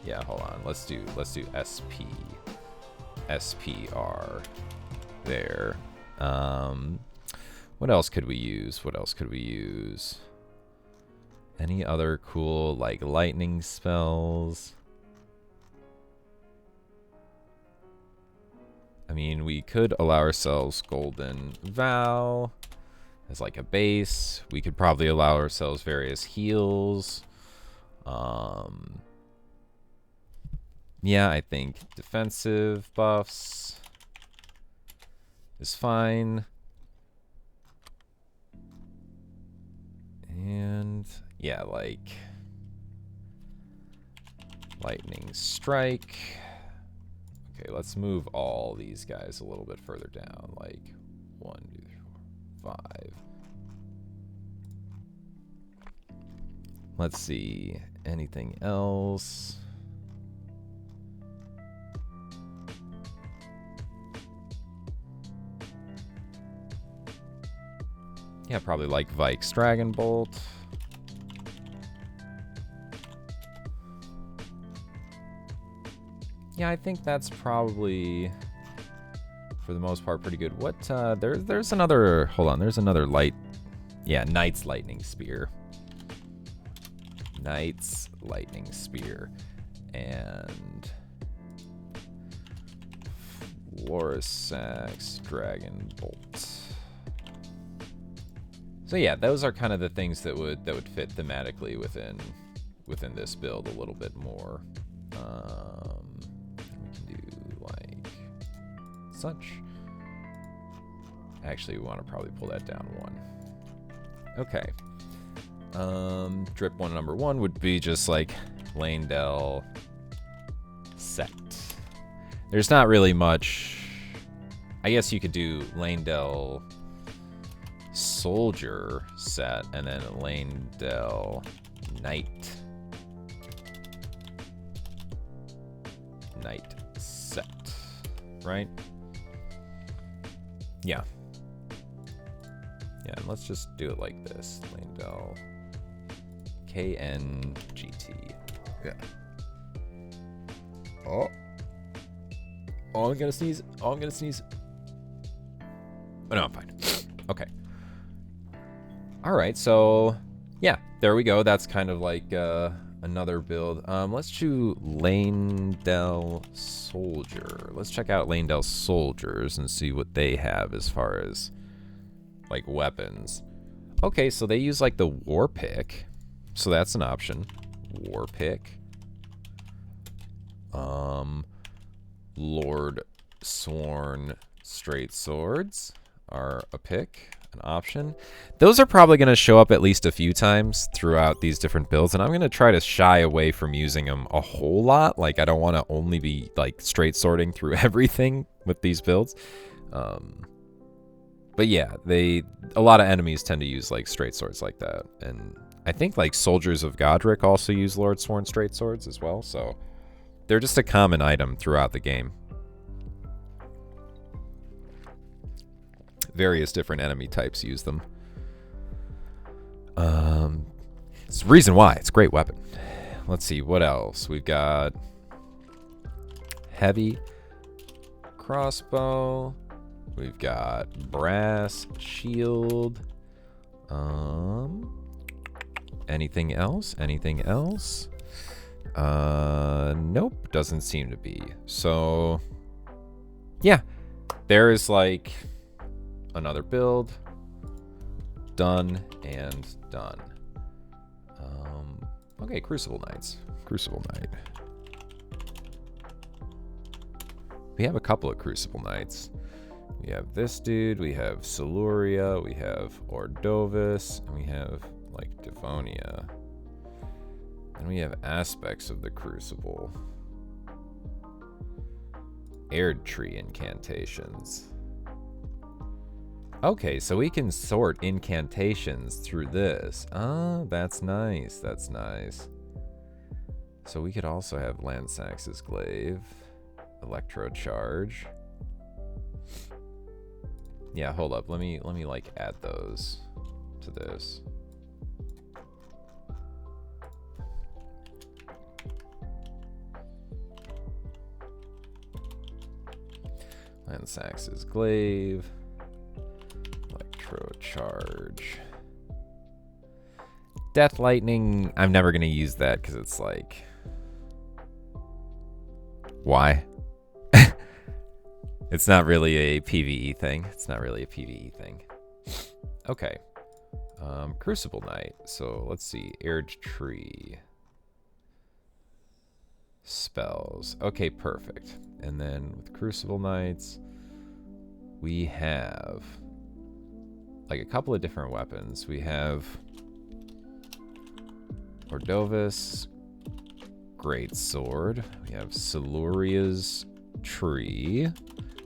Yeah, hold on. Let's do SP. SPR. There. What else could we use? Any other cool, like, lightning spells? I mean, we could allow ourselves Golden Vow as, like, a base. We could probably allow ourselves various heals. Yeah, I think defensive buffs is fine. And yeah, like Lightning Strike. Okay, let's move all these guys a little bit further down. Like 1, 2, 3, 4, 5. Let's see. Anything else? Yeah, probably like Vike's Dragon Bolt. Yeah, I think that's probably, for the most part, pretty good. What, there's another, hold on, there's another light, yeah, Knight's Lightning Spear. Knight's Lightning Spear. And Florisax Dragon Bolt. So yeah, those are kind of the things that would fit thematically within this build a little bit more. We can do like such. Actually, we want to probably pull that down 1. Okay. Drip 1 number 1 would be just like Leyndell set. There's not really much. I guess you could do Leyndell Soldier set and then Leyndell Knight set, right? Yeah. Yeah, and let's just do it like this. Landell. KNGT. Yeah. Oh. Oh, I'm gonna sneeze. Oh, I'm gonna sneeze. Oh, no, I'm fine. Okay. Alright, so... yeah, there we go. That's kind of like another build. Let's do Landell Soldier. Let's check out Landell Soldiers and see what they have as far as, like, weapons. Okay, so they use, like, the War Pick. So that's an option. War Pick. Lord Sworn Straight Swords are a pick, an option. Those are probably going to show up at least a few times throughout these different builds, and I'm going to try to shy away from using them a whole lot. Like, I don't want to only be, like, straight sorting through everything with these builds. But yeah, a lot of enemies tend to use, like, straight swords like that. And I think, like, Soldiers of Godric also use Lord Sworn Straight Swords as well, so they're just a common item throughout the game. Various different enemy types use them. It's the reason why. It's a great weapon. Let's see, what else? We've got heavy crossbow. We've got brass shield. Anything else? Anything else? Nope, doesn't seem to be. So, yeah, there is like another build. Done and done. Okay, Crucible Knights. Crucible Knight. We have a couple of Crucible Knights. We have this dude, we have Siluria, we have Ordovis, and we have, like, Devonia. And we have aspects of the Crucible. Aird Tree incantations. Okay, so we can sort incantations through this. Oh, that's nice. That's nice. So we could also have Lansax's Glaive, Electro Charge. Yeah, hold up. Let me like add those to this. Lansax's Glaive. Electro Charge. Death Lightning, I'm never going to use that because it's like... why? It's not really a PvE thing. It's not really a PvE thing. Okay. Crucible Knight. So let's see. Aird Tree. Spells. Okay, perfect. And then with Crucible Knights, we have like a couple of different weapons. We have Ordovis, Great Sword. We have Siluria's Tree,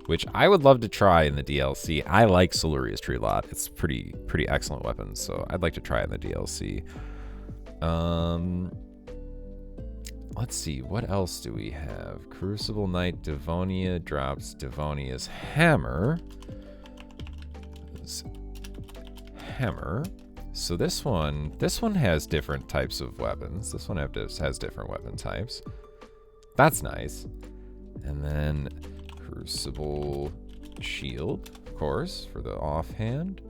which I would love to try in the DLC. I like Siluria's Tree a lot. It's pretty excellent weapon, so I'd like to try it in the DLC. Let's see, what else do we have? Crucible Knight Devonia drops Devonia's Hammer. So this one has different types of weapons. This one has different weapon types. That's nice. And then Crucible Shield, of course, for the offhand.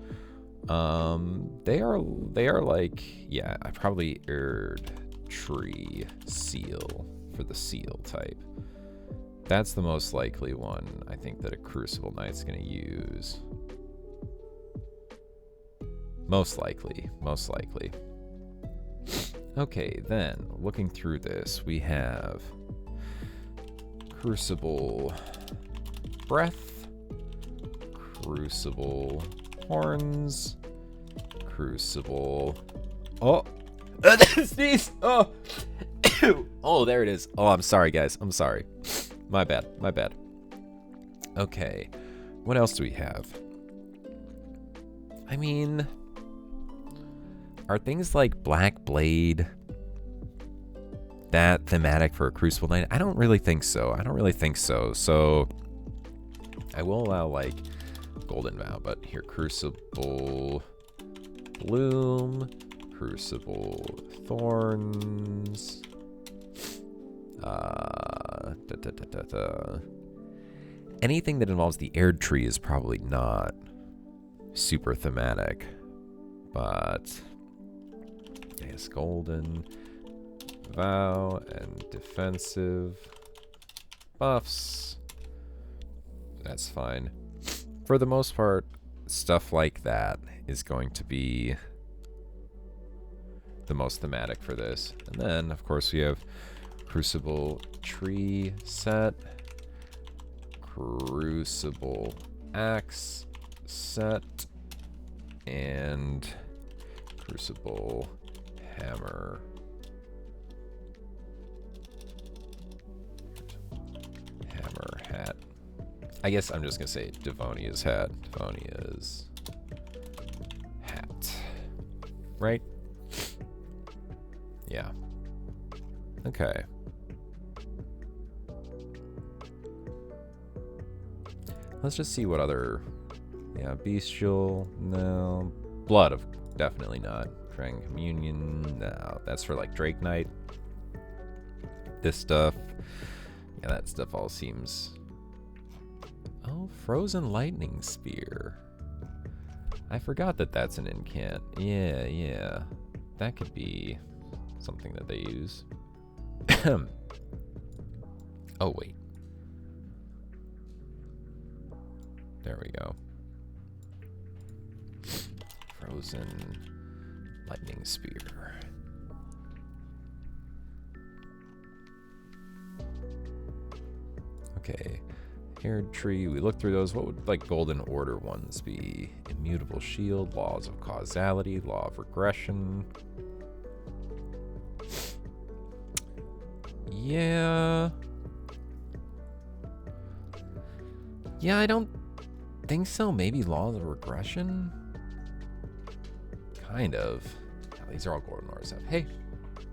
They are like, yeah, I probably Aird Tree Seal for the seal type. That's the most likely one I think that a Crucible Knight's gonna use. Most likely. Okay, then, looking through this, we have Crucible Breath, Crucible Horns, Crucible... Oh! Sneeze! Oh! Oh, there it is. Oh, I'm sorry, guys. I'm sorry. My bad. Okay, what else do we have? I mean... are things like Black Blade that thematic for a Crucible Knight? I don't really think so. So I will allow like Golden Vow, but here, Crucible Bloom, Crucible Thorns. Anything that involves the Air Tree is probably not super thematic, but yes, Golden Vow and defensive buffs. That's fine. For the most part, stuff like that is going to be the most thematic for this. And then, of course, we have Crucible Tree set, Crucible Axe set, and Crucible Hammer. Hammer hat. I guess I'm just gonna say Devonia's hat. Devonia's hat. Right? Yeah. Okay. Let's just see what other... Yeah, Bestial, no. Blood, of definitely not. Dragon Communion, no. That's for, like, Drake Knight. This stuff. Yeah, that stuff all seems... Oh, Frozen Lightning Spear. I forgot that that's an incant. Yeah, yeah. That could be something that they use. Oh, wait. There we go. Frozen Lightning Spear. Okay. Hair Tree. We looked through those. What would, like, Golden Order ones be? Immutable Shield, Laws of Causality, Law of Regression. Yeah. Yeah, I don't think so. Maybe Laws of Regression? Kind of. Oh, these are all Golden Order stuff. Hey.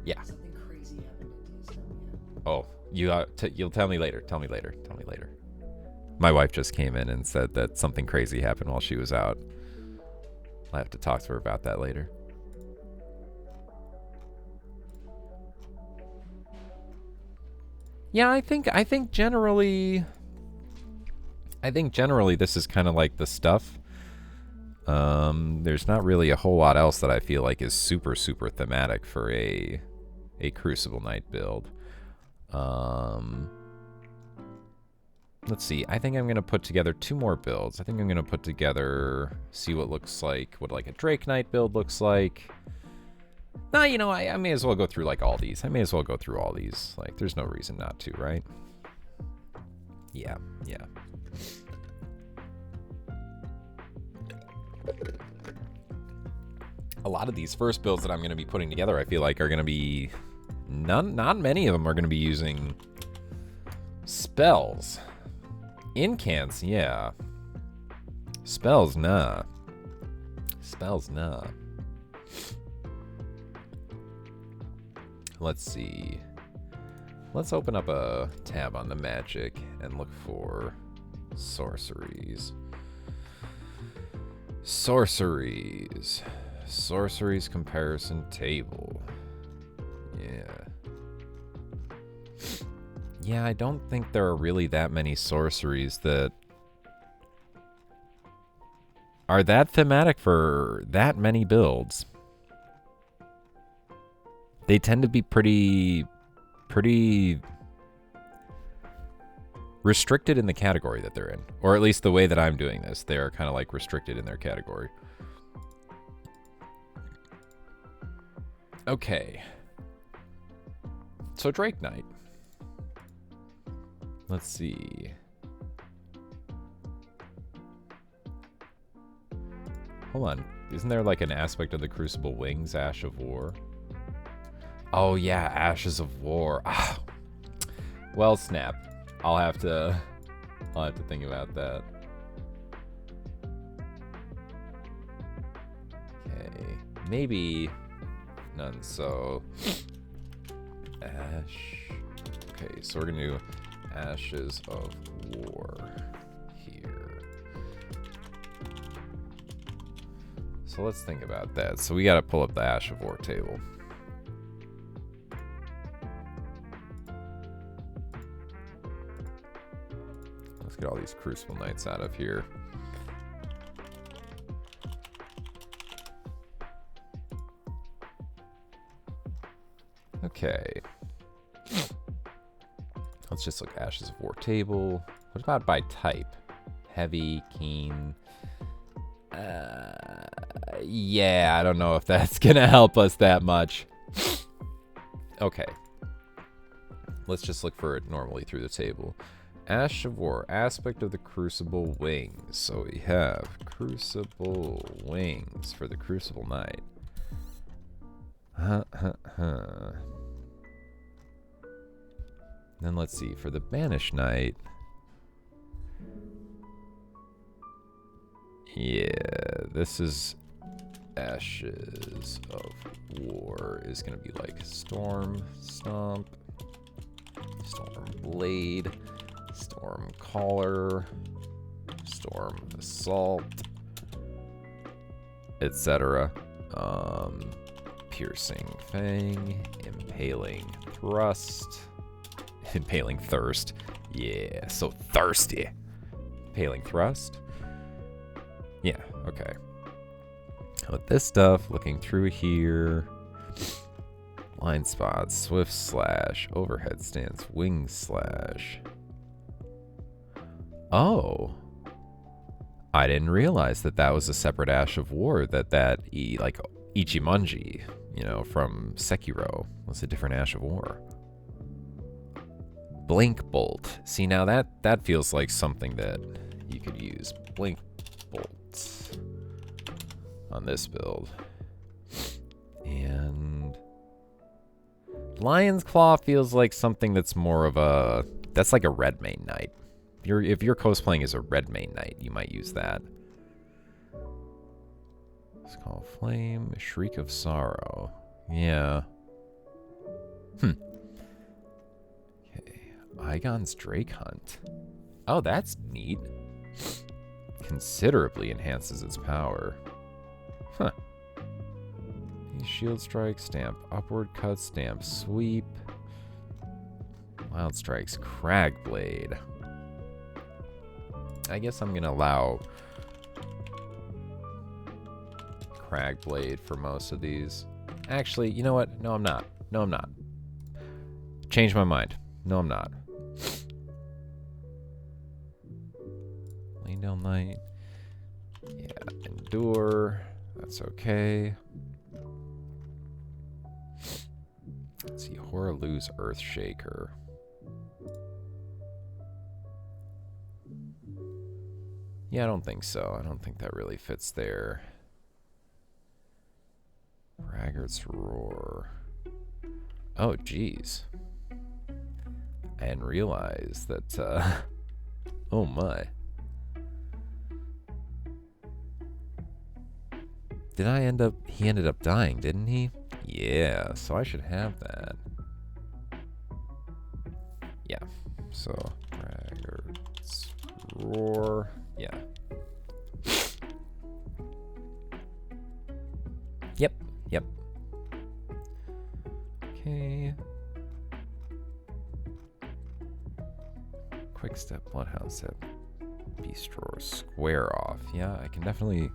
Yeah. Something crazy happened at DSW. Oh, you'll tell me later. Tell me later. Tell me later. My wife just came in and said that something crazy happened while she was out. I'll have to talk to her about that later. Yeah, I think generally this is kind of like the stuff. There's not really a whole lot else that I feel like is super thematic for a Crucible Knight build. Let's see. I think I'm going to put together 2 more builds. I think I'm going to put together, see what looks like, what like a Drake Knight build looks like. Nah, you know, I may as well go through like all these. I may as well go through all these. Like, there's no reason not to, right? Yeah, yeah. A lot of these first builds that I'm going to be putting together, I feel like are going to be... Not many of them are going to be using spells. Incants, yeah. Spells, nah. Spells, nah. Let's see. Let's open up a tab on the magic and look for sorceries. Sorceries. Sorceries comparison table. Yeah. Yeah, I don't think there are really that many sorceries that are that thematic for that many builds. They tend to be pretty restricted in the category that they're in. Or at least the way that I'm doing this. They are kind of like restricted in their category. Okay. So Drake Knight. Let's see. Hold on. Isn't there like an aspect of the Crucible Wings, Ash of War? Oh yeah, Ashes of War. Ah. Well, snap. I'll have to think about that. Okay. Maybe none. So Ash. Okay, so we're gonna do Ashes of War here. So So let's think about that. So we got to pull up the Ash of War table. Let's get all these Crucible Knights out of here. Okay. Let's just look Ashes of War table. What about by type? Heavy, keen. Yeah, I don't know if that's gonna help us that much. Okay. Let's just look for it normally through the table. Ash of War, aspect of the Crucible Wings. So we have Crucible Wings for the Crucible Knight. Then let's see, for the Banished Knight. Yeah, this is Ashes of War is going to be like Storm Stomp, Storm Blade, Storm Caller, Storm Assault, etc. Piercing Fang, Impaling Thrust, Impaling Thirst. Yeah, so thirsty. Impaling Thrust. Yeah, okay. With this stuff, looking through here. Blind Spots, Swift Slash, Overhead Stance, Wing Slash. Oh. I didn't realize that that was a separate Ash of War, like Ichimonji, you know, from Sekiro was a different Ash of War. Blink Bolt. See, now that feels like something that you could use. Blink Bolt on this build. And Lion's Claw feels like something that's more of a, that's like a red main knight. If you're cosplaying as a red main knight, you might use that. Skull Flame, Shriek of Sorrow. Yeah. Okay. Igon's Drake Hunt. Oh, that's neat. Considerably enhances its power. Huh. Shield Strike, Stamp, Upward Cut, Stamp, Sweep. Wild Strikes, Crag Blade. I guess I'm gonna allow Crag Blade for most of these. Actually, you know what? No, I'm not. No, I'm not. Change my mind. No, I'm not. Leyndell Knight. Yeah, Endure. That's okay. Let's see, Horaloo's Earthshaker. Yeah, I don't think so. I don't think that really fits there. Braggart's Roar. Oh, geez. I didn't realize that, oh my. He ended up dying, didn't he? Yeah, so I should have that. Yeah, so Braggart's Roar. Yeah. Yep. Okay. Quick Step, Bloodhound Step, Beast Roar, Square Off. Yeah, I can definitely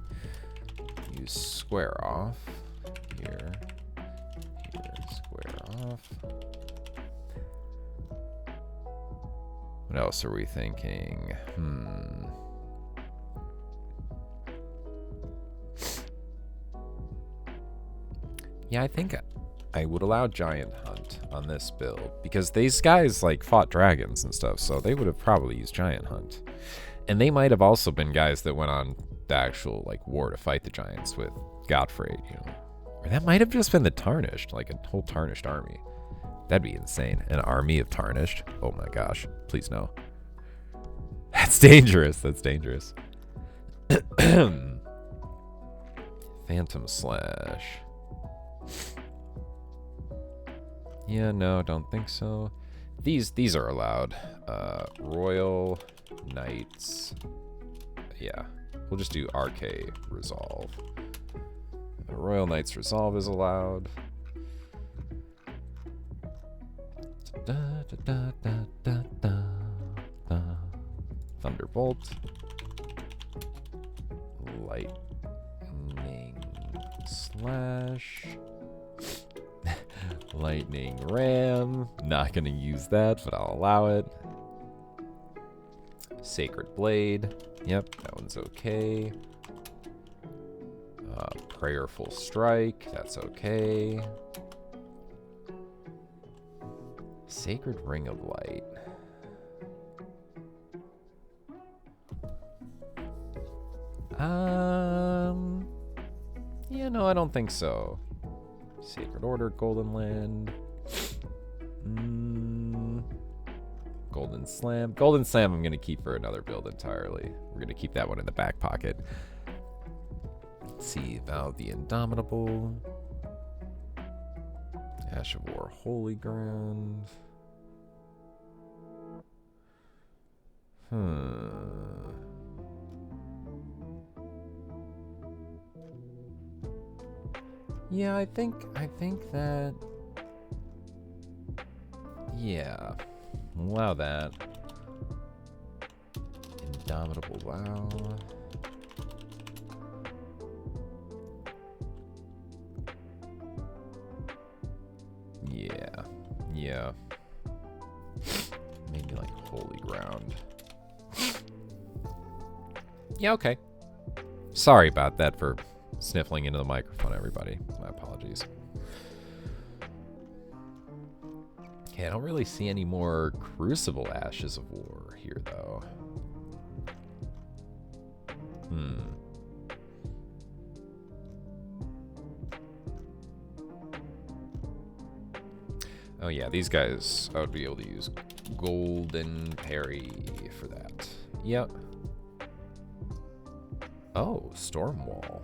use Square Off. Here, Square Off. What else are we thinking? Yeah, I think I would allow Giant Hunt on this build because these guys like fought dragons and stuff, so they would have probably used Giant Hunt. And they might have also been guys that went on the actual like war to fight the giants with Godfrey, you know. Or that might have just been the Tarnished, like a whole Tarnished army. That'd be insane. An army of Tarnished? Oh my gosh. Please no. That's dangerous. That's dangerous. Phantom Slash. Yeah, no, don't think so. These are allowed. Royal Knights. Yeah, we'll just do RK Resolve. The Royal Knight's Resolve is allowed. Da, da, da, da, da, da, da. Thunderbolt. Lightning slash. Lightning ram. Not gonna use that, but I'll allow it. Sacred Blade. Yep, that one's okay. Prayerful Strike. That's okay. Sacred Ring of Light. Yeah, no, I don't think so. Sacred Order, Golden Land. Golden Slam. Golden Slam I'm going to keep for another build entirely. We're going to keep that one in the back pocket. Let's see. Vow the Indomitable. Ash of War, Holy Ground. Yeah, I think that... Yeah. Allow that. Indomitable Vow. Yeah. Yeah. Maybe like Holy Ground. Yeah, okay. Sorry about that for sniffling into the microphone, everybody. My apologies. Okay, I don't really see any more Crucible Ashes of War here, though. Oh yeah, these guys, I would be able to use Golden Parry for that. Yep. Oh, Stormwall.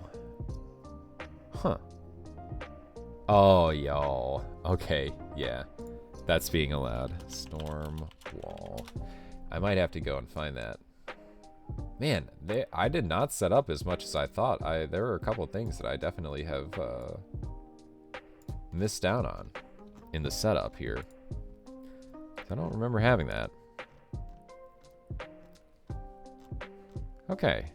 Huh. Oh, y'all. Okay, yeah. That's being allowed. Stormwall. I might have to go and find that. Man, I did not set up as much as I thought. There are a couple of things that I definitely have missed out on in the setup here. I don't remember having that. Okay.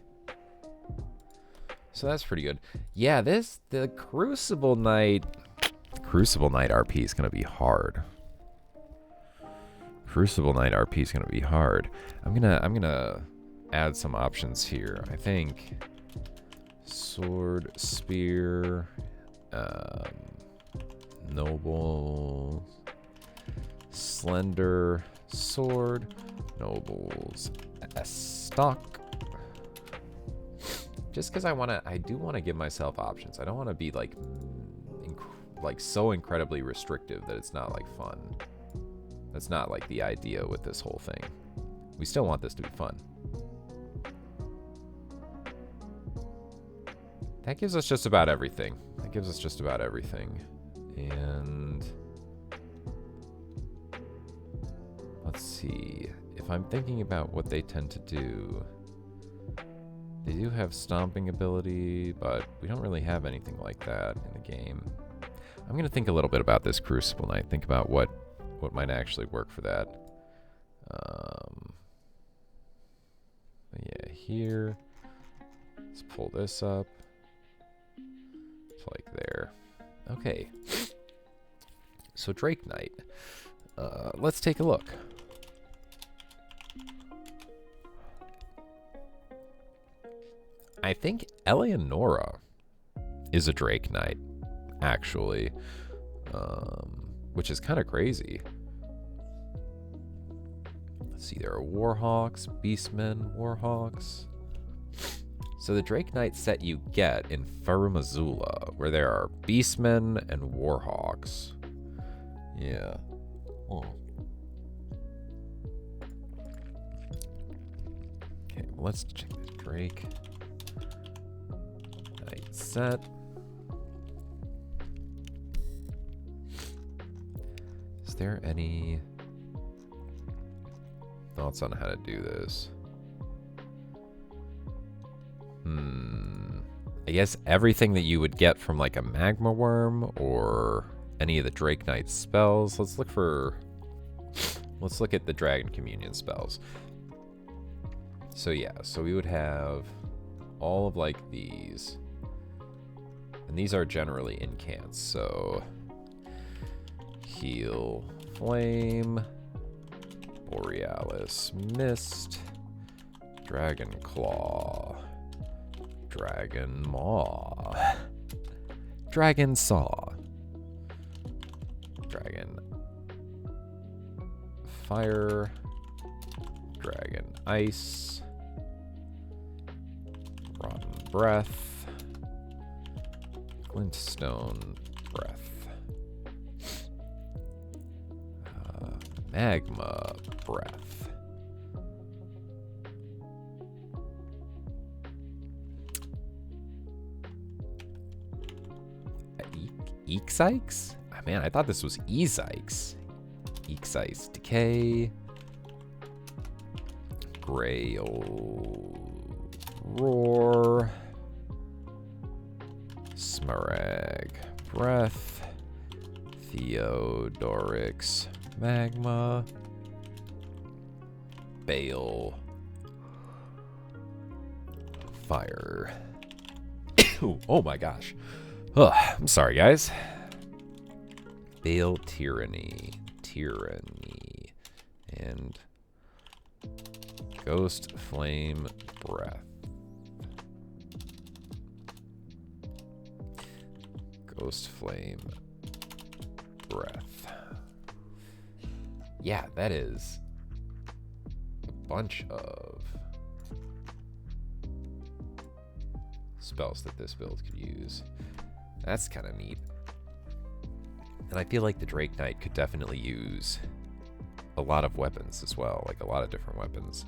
So that's pretty good. Yeah, the Crucible Knight RP is gonna be hard. Crucible Knight RP is gonna be hard. I'm gonna add some options here. I think sword, spear, noble, slender sword, nobles, stock. Just because I do want to give myself options. I don't want to be like so incredibly restrictive that it's not like fun. That's not like the idea with this whole thing. We still want this to be fun. That gives us just about everything. And let's see. If I'm thinking about what they tend to do, they do have stomping ability, but we don't really have anything like that in the game. I'm going to think a little bit about this Crucible Knight. Think about what might actually work for that. Yeah, here. Let's pull this up. It's like there. Okay. So Drake Knight. Let's take a look. I think Eleonora is a Drake Knight, actually, which is kind of crazy. Let's see, there are Warhawks, Beastmen, Warhawks. So the Drake Knight set you get in Farum Azula, where there are Beastmen and Warhawks. Yeah. Oh. Okay, well, let's check this Drake Knight set. Is there any thoughts on how to do this? I guess everything that you would get from like a magma worm or any of the Drake Knight spells. Let's look at the Dragon Communion spells. So yeah, so we would have all of like these. And these are generally incants, so Heal Flame, Borealis Mist, Dragon Claw, Dragon Maw, Dragon Saw, Dragon Fire, Dragon Ice, Rotten Breath, Glintstone Breath, Magma Breath, Eeksikes? Oh, man, I thought this was Ezikes. Eeksikes Decay, Gray Old Roar, Smarag Breath, Theodorix Magma, Bale Fire. Oh my gosh. Ugh, I'm sorry, guys. Bale Tyranny, and Ghost Flame Breath. Ghost Flame Breath. Yeah, that is a bunch of spells that this build could use. That's kind of neat. And I feel like the Drake Knight could definitely use a lot of weapons as well, like a lot of different weapons.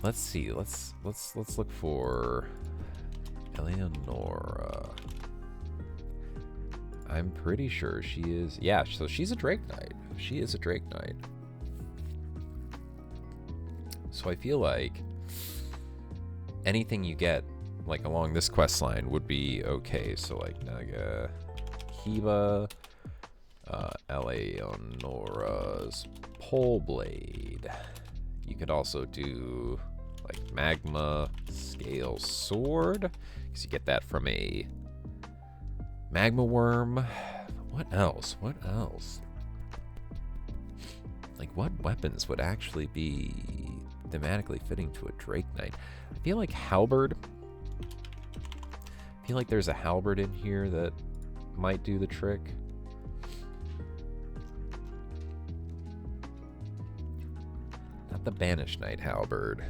Let's see. Let's look for Eleonora. I'm pretty sure she is. Yeah, so she's a Drake Knight. She is a Drake Knight. So I feel like anything you get like along this quest line would be okay. So like Naga Hiba, Eleonora's Pole Blade. You could also do like Magma Scale Sword, because you get that from a Magma Worm. What else? What else? Like, what weapons would actually be thematically fitting to a Drake Knight? I feel like Halberd. I feel like there's a Halberd in here that might do the trick. Not the Banished Knight Halberd.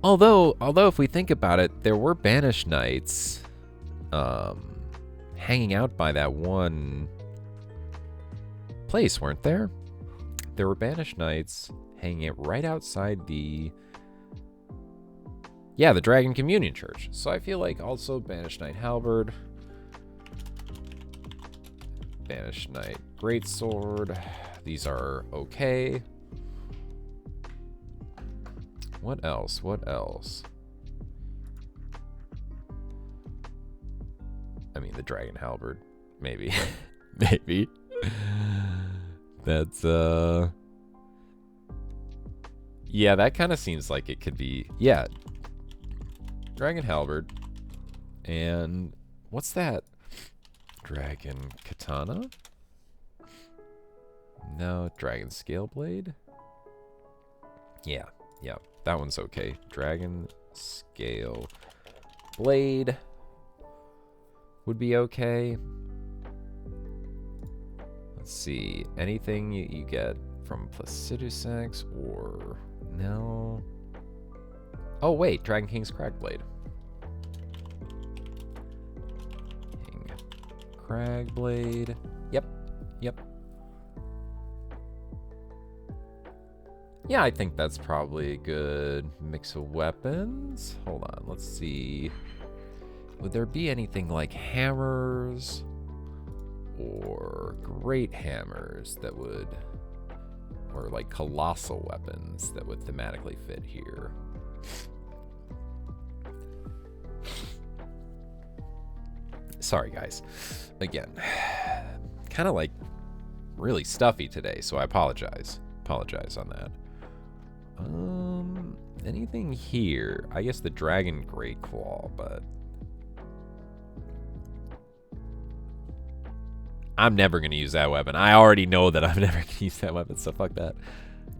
Although if we think about it, there were Banished Knights hanging out by that one place, weren't there? There were Banished Knights hanging out right outside the Dragon Communion Church. So I feel like also Banished Knight Halberd, Banished Knight Greatsword. These are okay. What else? What else? I mean, the Dragon Halberd, maybe. Maybe. That's, yeah, that kind of seems like it could be, yeah. Dragon Halberd. And what's that? Dragon Katana? No, Dragon Scale Blade? Yeah, yeah, that one's okay. Dragon Scale Blade would be okay. Let's see, anything you get from Placidusax or no? Oh wait, Dragon King's Cragblade. King Cragblade. Yep, yep. Yeah, I think that's probably a good mix of weapons. Hold on, let's see. Would there be anything like hammers or great hammers that would, or like colossal weapons that would thematically fit here. Sorry, guys. Again, kind of like really stuffy today, so I apologize. Apologize on that. Anything here? I guess the Dragon Great Claw, but I'm never going to use that weapon. I already know that I'm never going to use that weapon, so fuck that.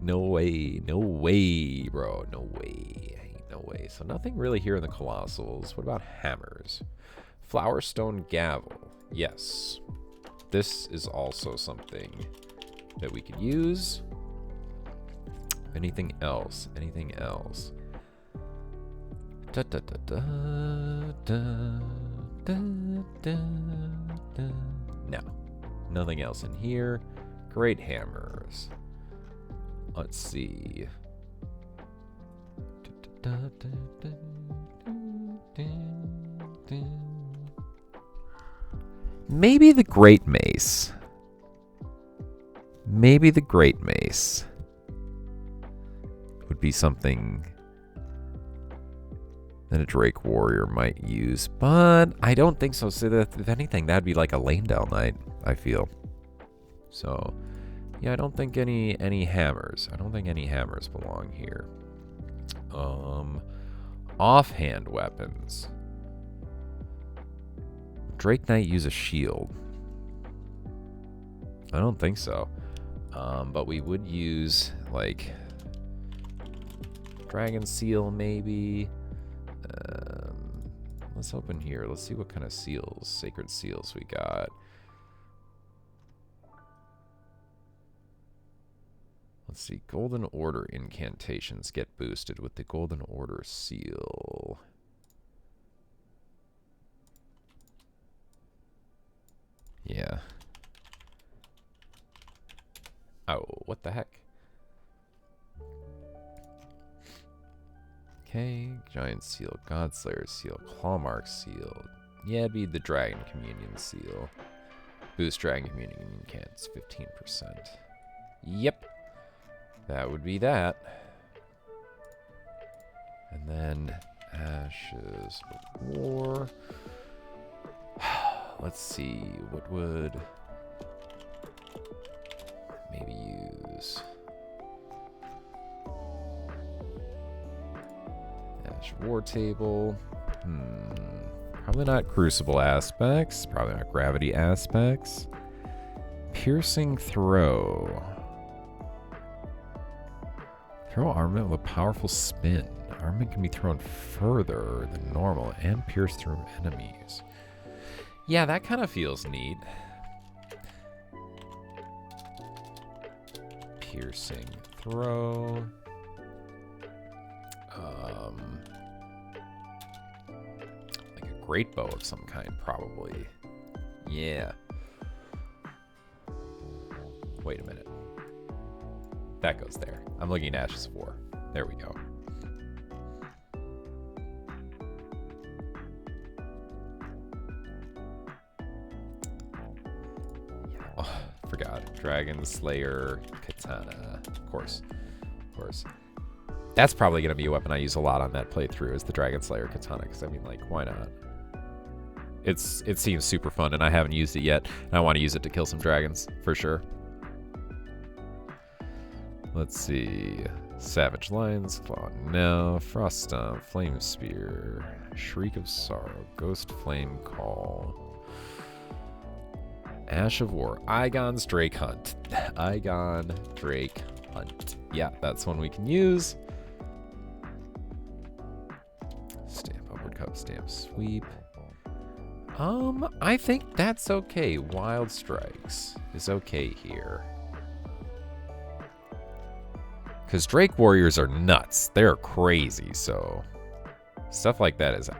No way. No way, bro. No way. No way. So nothing really here in the Colossals. What about hammers? Flowerstone Gavel. Yes. This is also something that we could use. Anything else? Anything else? Da, da, da, da, da, da, da, da. No. Nothing else in here. Great hammers. Let's see. Maybe the Great Mace. Maybe the Great Mace would be something that a Drake Warrior might use, but I don't think so. So that, if anything, that'd be like a lane down knight, I feel. So, yeah, I don't think any hammers. I don't think any hammers belong here. Offhand weapons. Drake Knight use a shield? I don't think so. But we would use like Dragon Seal maybe. Let's open here. Let's see what kind of seals, sacred seals we got. Let's see. Golden Order incantations get boosted with the Golden Order seal. Yeah. Oh, what the heck? Okay, Giant Seal, Godslayer Seal, Clawmark Seal. Yeah, it'd be the Dragon Communion Seal. Boost Dragon Communion cans 15%. Yep. That would be that. And then Ashes of War. Let's see, what would maybe use? Ash War Table. Probably not Crucible aspects. Probably not Gravity aspects. Piercing Throw. Throw armament with a powerful spin. Armament can be thrown further than normal and pierce through enemies. Yeah, that kind of feels neat. Piercing Throw. Like a great bow of some kind, probably. Yeah. Wait a minute. That goes there. I'm looking at Ashes of War. There we go. Oh, forgot. Dragon Slayer Katana. Of course. Of course. That's probably going to be a weapon I use a lot on that playthrough is the Dragon Slayer Katana. Because, I mean, like, why not? It seems super fun, and I haven't used it yet. And I want to use it to kill some dragons, for sure. Let's see. Savage Lion's Claw. No. Frost Stomp. Flame Spear. Shriek of Sorrow. Ghost Flame Call. Ash of War. Igon's Drake Hunt. Igon Drake Hunt. Yeah, that's one we can use. Stamp Upward Cup. Stamp Sweep. I think that's okay. Wild Strikes is okay here. Because Drake Warriors are nuts. They're crazy, so stuff like that is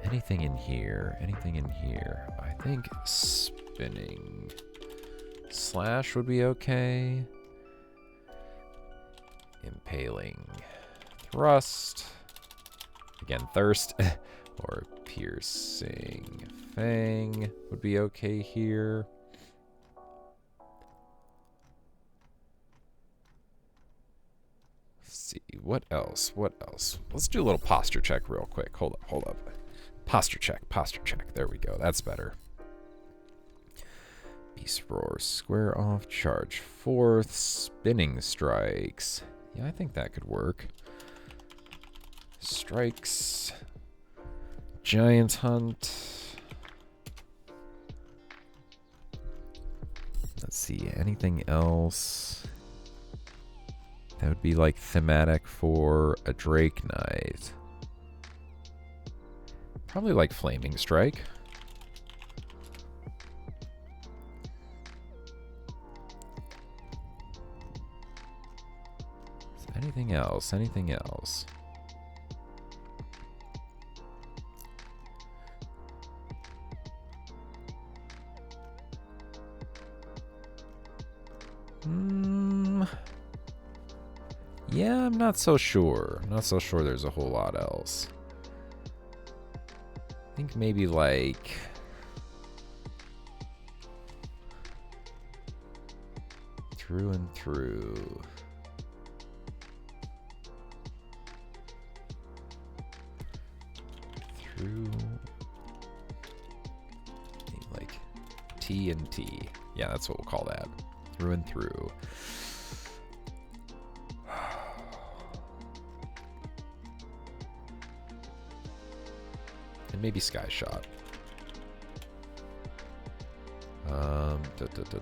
Anything in here? Anything in here? I think spinning. Slash would be okay. Impaling. Thrust. Again, Thirst. Or piercing fang would be okay here. Let's see, what else? What else? Let's do a little posture check real quick. Hold up, hold up. Posture check, posture check. There we go. That's better. Beast Roar, square off, charge forth, spinning strikes. Yeah, I think that could work. Strikes. Giant Hunt. Let's see, anything else? That would be like thematic for a Drake Knight. Probably like Flaming Strike. Anything else? Anything else? Yeah, I'm not so sure. I'm not so sure there's a whole lot else. I think maybe like... through and through. Through... like T and T. Yeah, that's what we'll call that. Through and through. And maybe Sky Shot.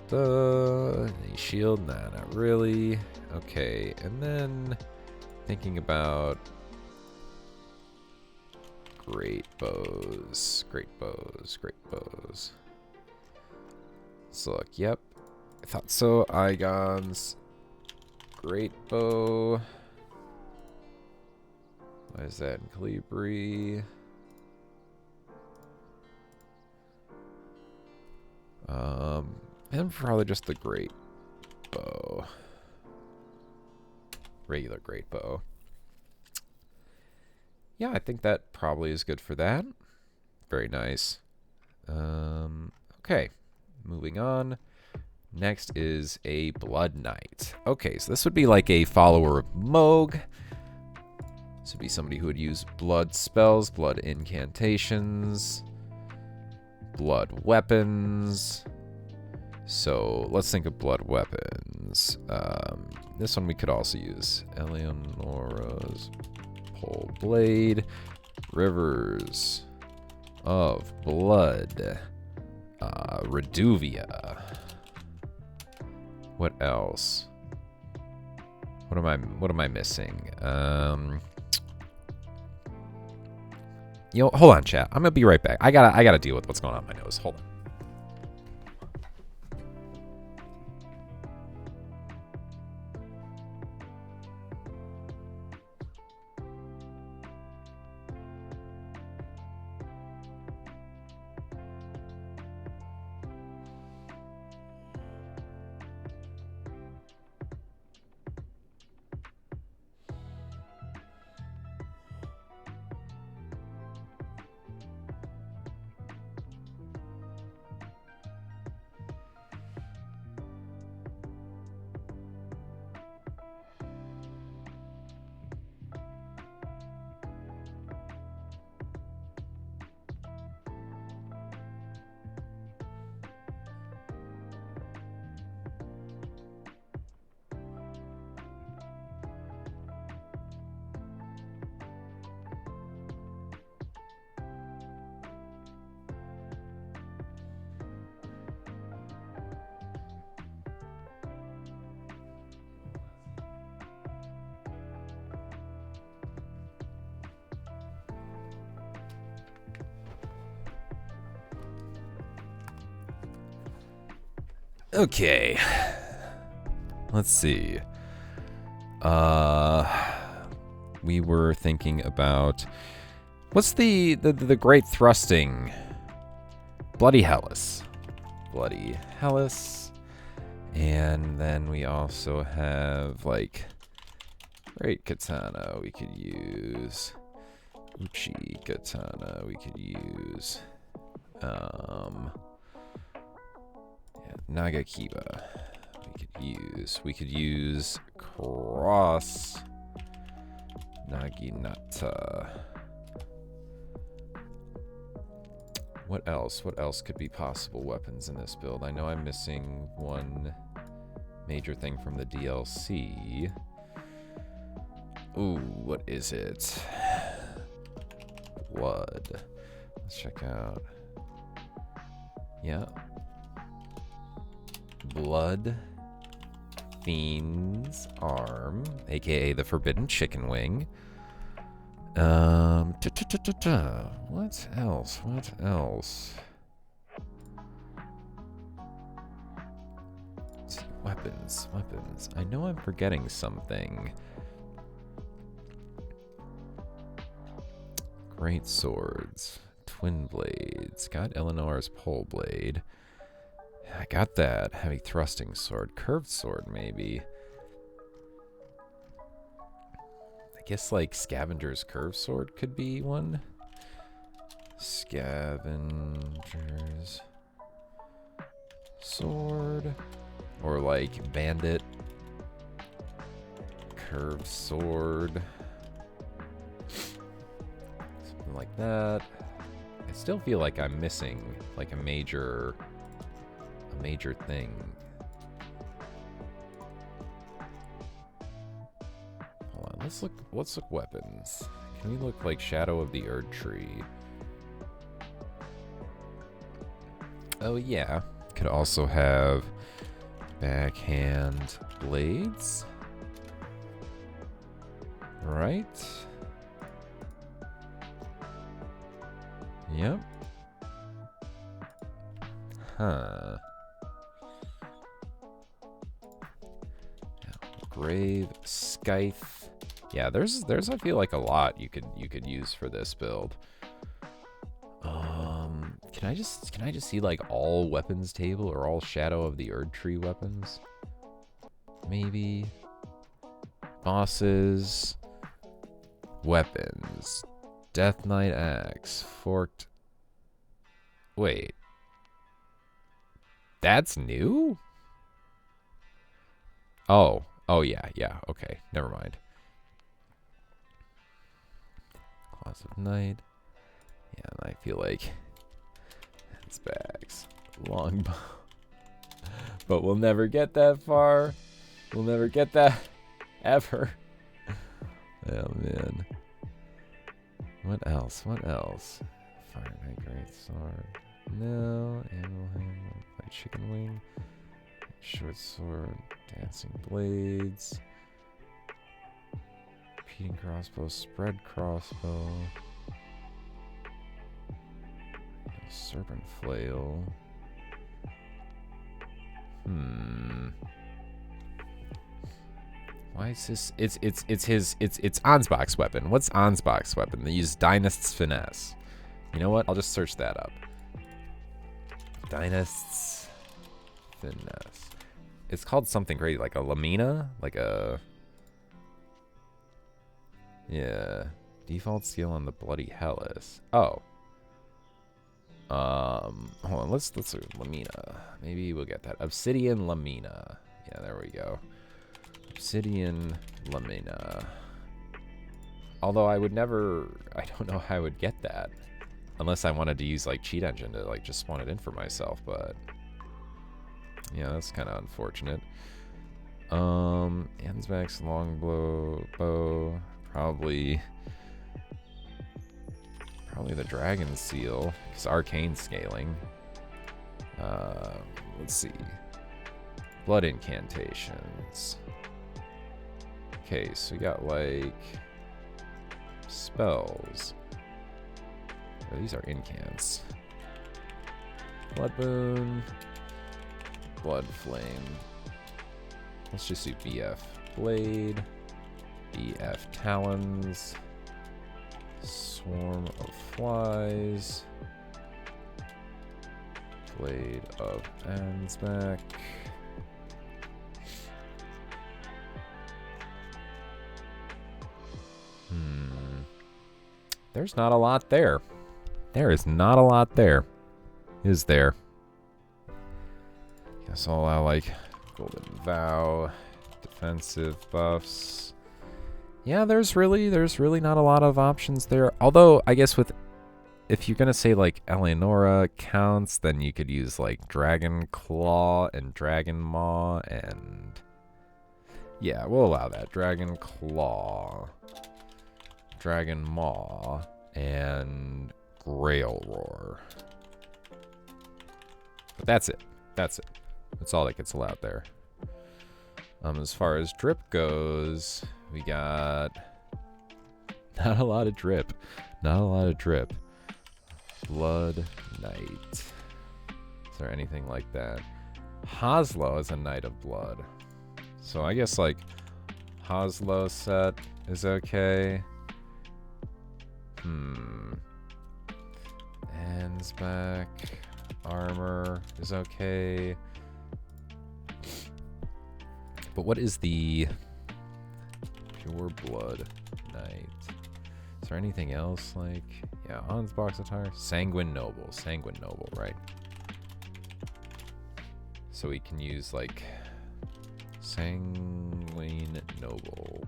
Any shield? Nah, not really. Okay, and then thinking about great bows. Great bows. Great bows. Let's look. Yep. I thought so. Igons. Great bow. Why is that in Calibri? And probably just the great bow. Regular great bow. Yeah, I think that probably is good for that. Very nice. Okay, moving on. Next is a Blood Knight. Okay, so this would be like a follower of Moog. This would be somebody who would use blood spells, blood incantations, blood weapons. So let's think of blood weapons. This one we could also use. Eleonora's Pole Blade, Rivers of Blood, Reduvia. What else? What am I missing? Hold on, chat. I'm gonna be right back. I gotta deal with what's going on in my nose. Hold on. Okay. Let's see. We were thinking about what's the great thrusting? Bloody Hellas. Bloody Hellas. And then we also have like great katana we could use. Uchi katana we could use. Yeah, Nagakiba we could use cross Naginata. What else? What else could be possible weapons in this build? I know I'm missing one major thing from the DLC. Ooh, what is it? Blood. Let's check out. Yeah. Blood Fiend's Arm, aka the Forbidden Chicken Wing. What else? What else? Let's see, weapons. I know I'm forgetting something. Great swords, twin blades. Got Eleanor's pole blade. I got that. Heavy thrusting sword, curved sword maybe. I guess like Scavenger's curved sword could be one. Scavenger's sword. Or like bandit curved sword. Something like that. I still feel like I'm missing like a major thing. Hold on, let's look weapons. Can we look like Shadow of the Erd Tree? Oh yeah. Could also have backhand blades. Right? Yep. Huh. Grave Scythe. Yeah, there's I feel like a lot you could use for this build. Can I just see like all weapons table or all Shadow of the Erd Tree weapons? Maybe. Bosses. Weapons. Death Knight Axe. Forked. Wait. That's new? Oh. Oh, yeah. Okay. Never mind. Claws of Night. Yeah, I feel like it's bags. Longbow. But we'll never get that far. We'll never get that ever. Oh, man. What else? Fire Knight Great Sword. No. Animal Hand. Chicken Wing. Short Sword. Dancing Blades. Repeating Crossbow. Spread Crossbow. Serpent Flail. Why is this? It's Ansbach's weapon. What's Ansbach's weapon? They use Dynast's Finesse. You know what? I'll just search that up. Dynast's Finesse. It's called something great, like a Lamina, like a. Yeah. Default skill on the Bloody Hellas. Oh. Hold on. Let's do Lamina. Maybe we'll get that. Obsidian Lamina. Yeah, there we go. Obsidian Lamina. Although I don't know how I would get that. Unless I wanted to use like Cheat Engine to like just spawn it in for myself, but yeah, that's kind of unfortunate. Ansbach's longbow bow. Probably the Dragon Seal, because Arcane Scaling. Let's see. Blood Incantations. Okay, so we got like spells. Oh, these are incants. Blood Boon. Blood Flame. Let's just do BF Blade. BF Talons. Swarm of Flies. Blade of Ansbach. there's not a lot there. There is not a lot there. Is there? Guess I'll allow, like, Golden Vow, defensive buffs. Yeah, there's really not a lot of options there. Although, I guess if you're gonna say, like, Eleonora counts, then you could use, like, Dragon Claw and Dragon Maw, and... yeah, we'll allow that. Dragon Claw, Dragon Maw, and Grail Roar. But that's it. That's it. That's all that gets allowed there. As far as drip goes, we got not a lot of drip. Not a lot of drip. Blood Knight. Is there anything like that? Hoslow is a Knight of Blood. So I guess, like, Hoslow set is okay. Hands back. Armor is okay. But what is the Pure Blood Knight? Is there anything else? Like, yeah, Hans box attire. Sanguine Noble. Sanguine Noble, right. So we can use, like, Sanguine Noble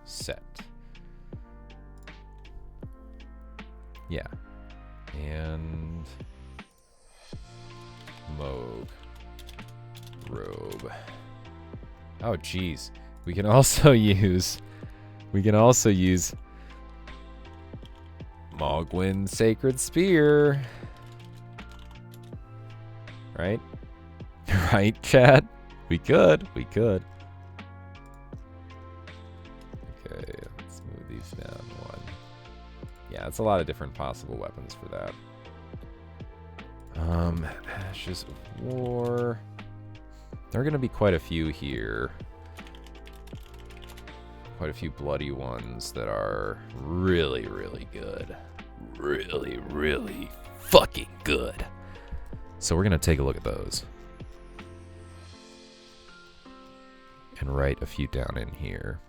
set. Yeah. And Moog robe. Oh geez. We can also use Mogwin Sacred Spear. Right? Right, chat? We could. Okay, let's move these down one. Yeah, it's a lot of different possible weapons for that. Ashes of War. There are going to be quite a few here. Quite a few bloody ones that are really, really good. Really, really fucking good. So we're going to take a look at those. And write a few down in here.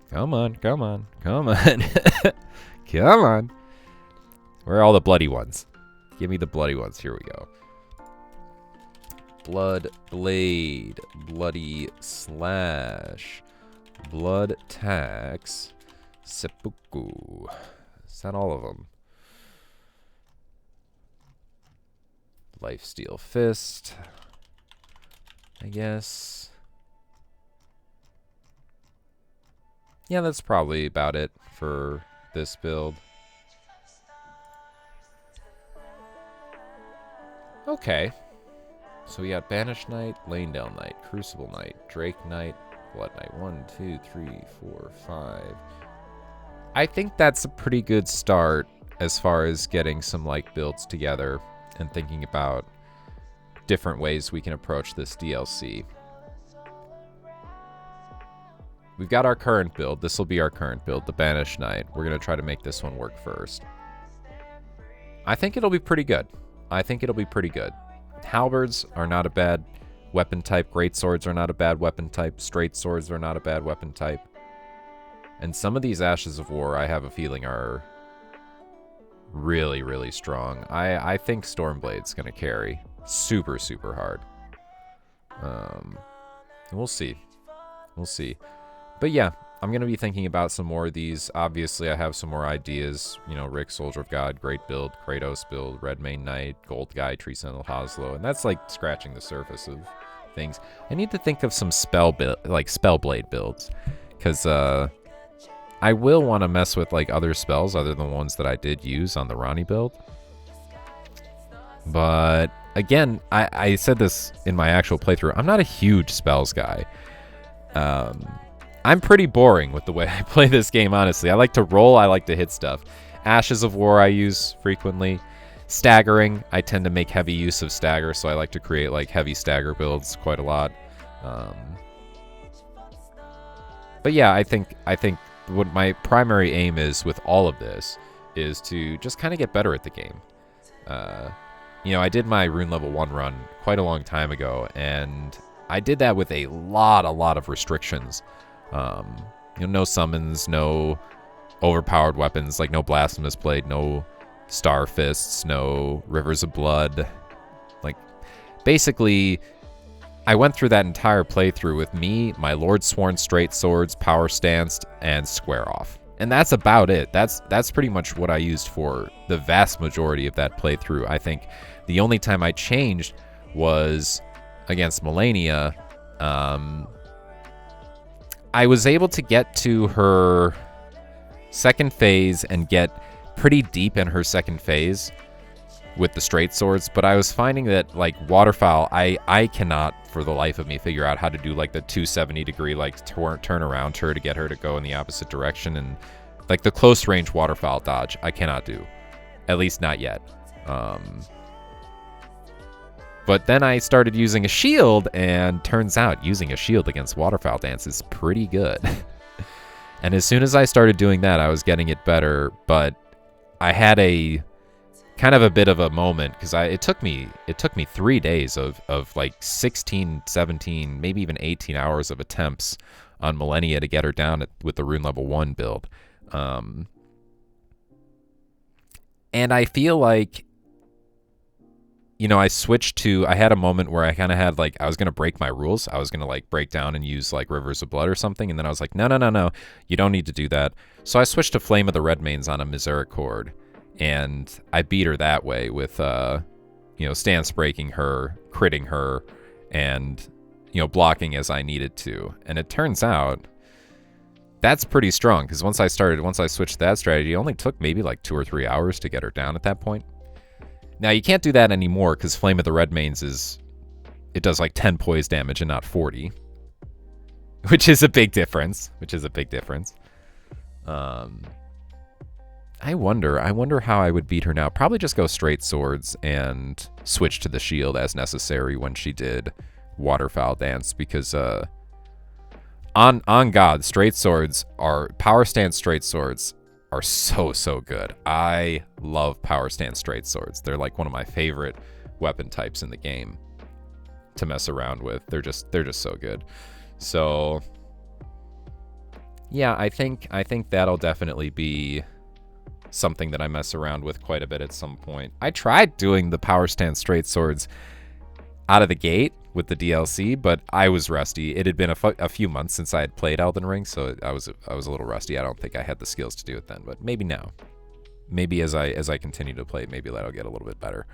Come on. Come on. Come on. Where are all the bloody ones? Give me the bloody ones. Here we go. Blood Blade. Bloody Slash. Blood Tax. Seppuku. Is that all of them? Lifesteal Fist. I guess. Yeah, that's probably about it for this build. Okay. So we got Banished Knight, Lanedale Knight, Crucible Knight, Drake Knight, Blood Knight. 1, 2, 3, 4, 5. I think that's a pretty good start as far as getting some, like, builds together and thinking about different ways we can approach this DLC. We've got our current build. This will be our current build, the Banished Knight. We're going to try to make this one work first. I think it'll be pretty good. Halberds are not a bad weapon type. Great swords are not a bad weapon type. Straight swords are not a bad weapon type. And some of these Ashes of War, I have a feeling, are really, really strong. I think Stormblade's going to carry super, super hard. We'll see. But yeah, I'm going to be thinking about some more of these. Obviously, I have some more ideas. You know, Rick, Soldier of God, great build. Kratos build, Redmane Knight, Gold Guy, Tree Sentinel, Hoslow. And that's like scratching the surface of things. I need to think of some Spellblade builds. Because I will want to mess with like other spells other than the ones that I did use on the Ranni build. But again, I said this in my actual playthrough. I'm not a huge spells guy. I'm pretty boring with the way I play this game, honestly. I like to roll, I like to hit stuff. Ashes of War I use frequently. Staggering, I tend to make heavy use of stagger, so I like to create like heavy stagger builds quite a lot. But yeah, I think what my primary aim is with all of this is to just kind of get better at the game. You know, I did my Rune Level 1 run quite a long time ago, and I did that with a lot of restrictions. no summons, no overpowered weapons, like no Blasphemous Blade, no Star Fists, no Rivers of Blood. Like, basically, I went through that entire playthrough with me, my Lord Sworn Straight Swords, Power Stanced, and Square Off. And that's about it. That's pretty much what I used for the vast majority of that playthrough. I think the only time I changed was against Melania. I was able to get to her second phase and get pretty deep in her second phase with the straight swords, but I was finding that, like, waterfowl, I cannot for the life of me figure out how to do, like, the 270 degree, like, turn around her to get her to go in the opposite direction, and, like, the close range waterfowl dodge I cannot do, at least not yet. But then I started using a shield, and turns out using a shield against waterfowl dance is pretty good. And as soon as I started doing that, I was getting it better, but I had a kind of a bit of a moment, because it took me 3 days of like 16, 17, maybe even 18 hours of attempts on Melania to get her down with the rune level 1 build. And I feel like, I switched to, I had a moment where I kind of had, like, I was going to break my rules. I was going to, like, break down and use, like, Rivers of Blood or something. And then I was like, no, you don't need to do that. So I switched to Flame of the Redmanes on a Misericord. And I beat her that way with, stance breaking her, critting her, and, blocking as I needed to. And it turns out that's pretty strong, because once I switched that strategy, it only took maybe like 2 or 3 hours to get her down at that point. Now, you can't do that anymore, because Flame of the Redmanes it does like 10 poise damage and not 40. Which is a big difference. I wonder how I would beat her now. Probably just go straight swords and switch to the shield as necessary when she did waterfowl dance, because on God, straight swords are power stance straight swords are so good. I love power stance straight swords. They're like one of my favorite weapon types in the game to mess around with. They're just so good. So yeah, I think that'll definitely be something that I mess around with quite a bit at some point. I tried doing the power stance straight swords out of the gate with the DLC, but I was rusty. It had been a few months since I had played Elden Ring, so I was a little rusty. I don't think I had the skills to do it then, but maybe now. Maybe as I continue to play, maybe that'll get a little bit better.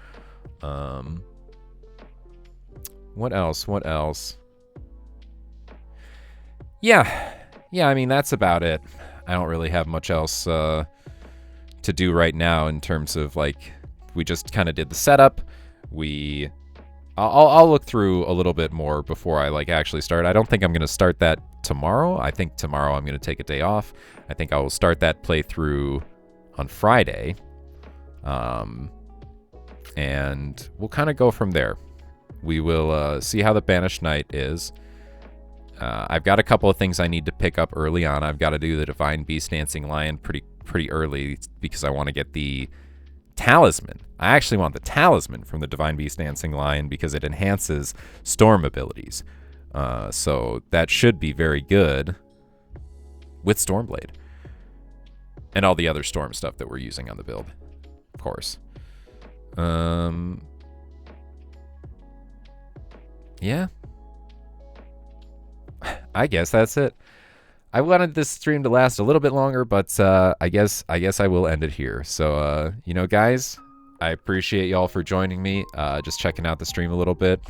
What else? Yeah, I mean, that's about it. I don't really have much else to do right now in terms of, like, we just kind of did the setup. I'll look through a little bit more before I, like, actually start. I don't think I'm going to start that tomorrow. I think tomorrow I'm going to take a day off. I think I will start that playthrough on Friday. And we'll kind of go from there. We will see how the Banished Knight is. I've got a couple of things I need to pick up early on. I've got to do the Divine Beast Dancing Lion pretty early, because I want to get the Talisman. I actually want the Talisman from the Divine Beast Dancing Lion, because it enhances storm abilities. So that should be very good with Stormblade. And all the other storm stuff that we're using on the build, of course. Yeah. I guess that's it. I wanted this stream to last a little bit longer, but I guess I will end it here. So, guys, I appreciate y'all for joining me, just checking out the stream a little bit.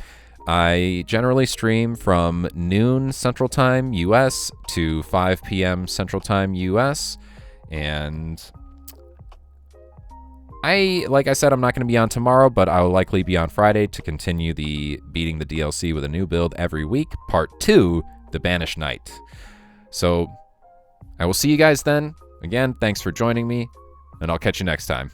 I generally stream from noon Central Time US to 5 p.m. Central Time US, and like I said, I'm not going to be on tomorrow, but I will likely be on Friday to continue the beating the DLC with a new build every week, Part 2, the Banished Knight. So I will see you guys then. Again, thanks for joining me, and I'll catch you next time.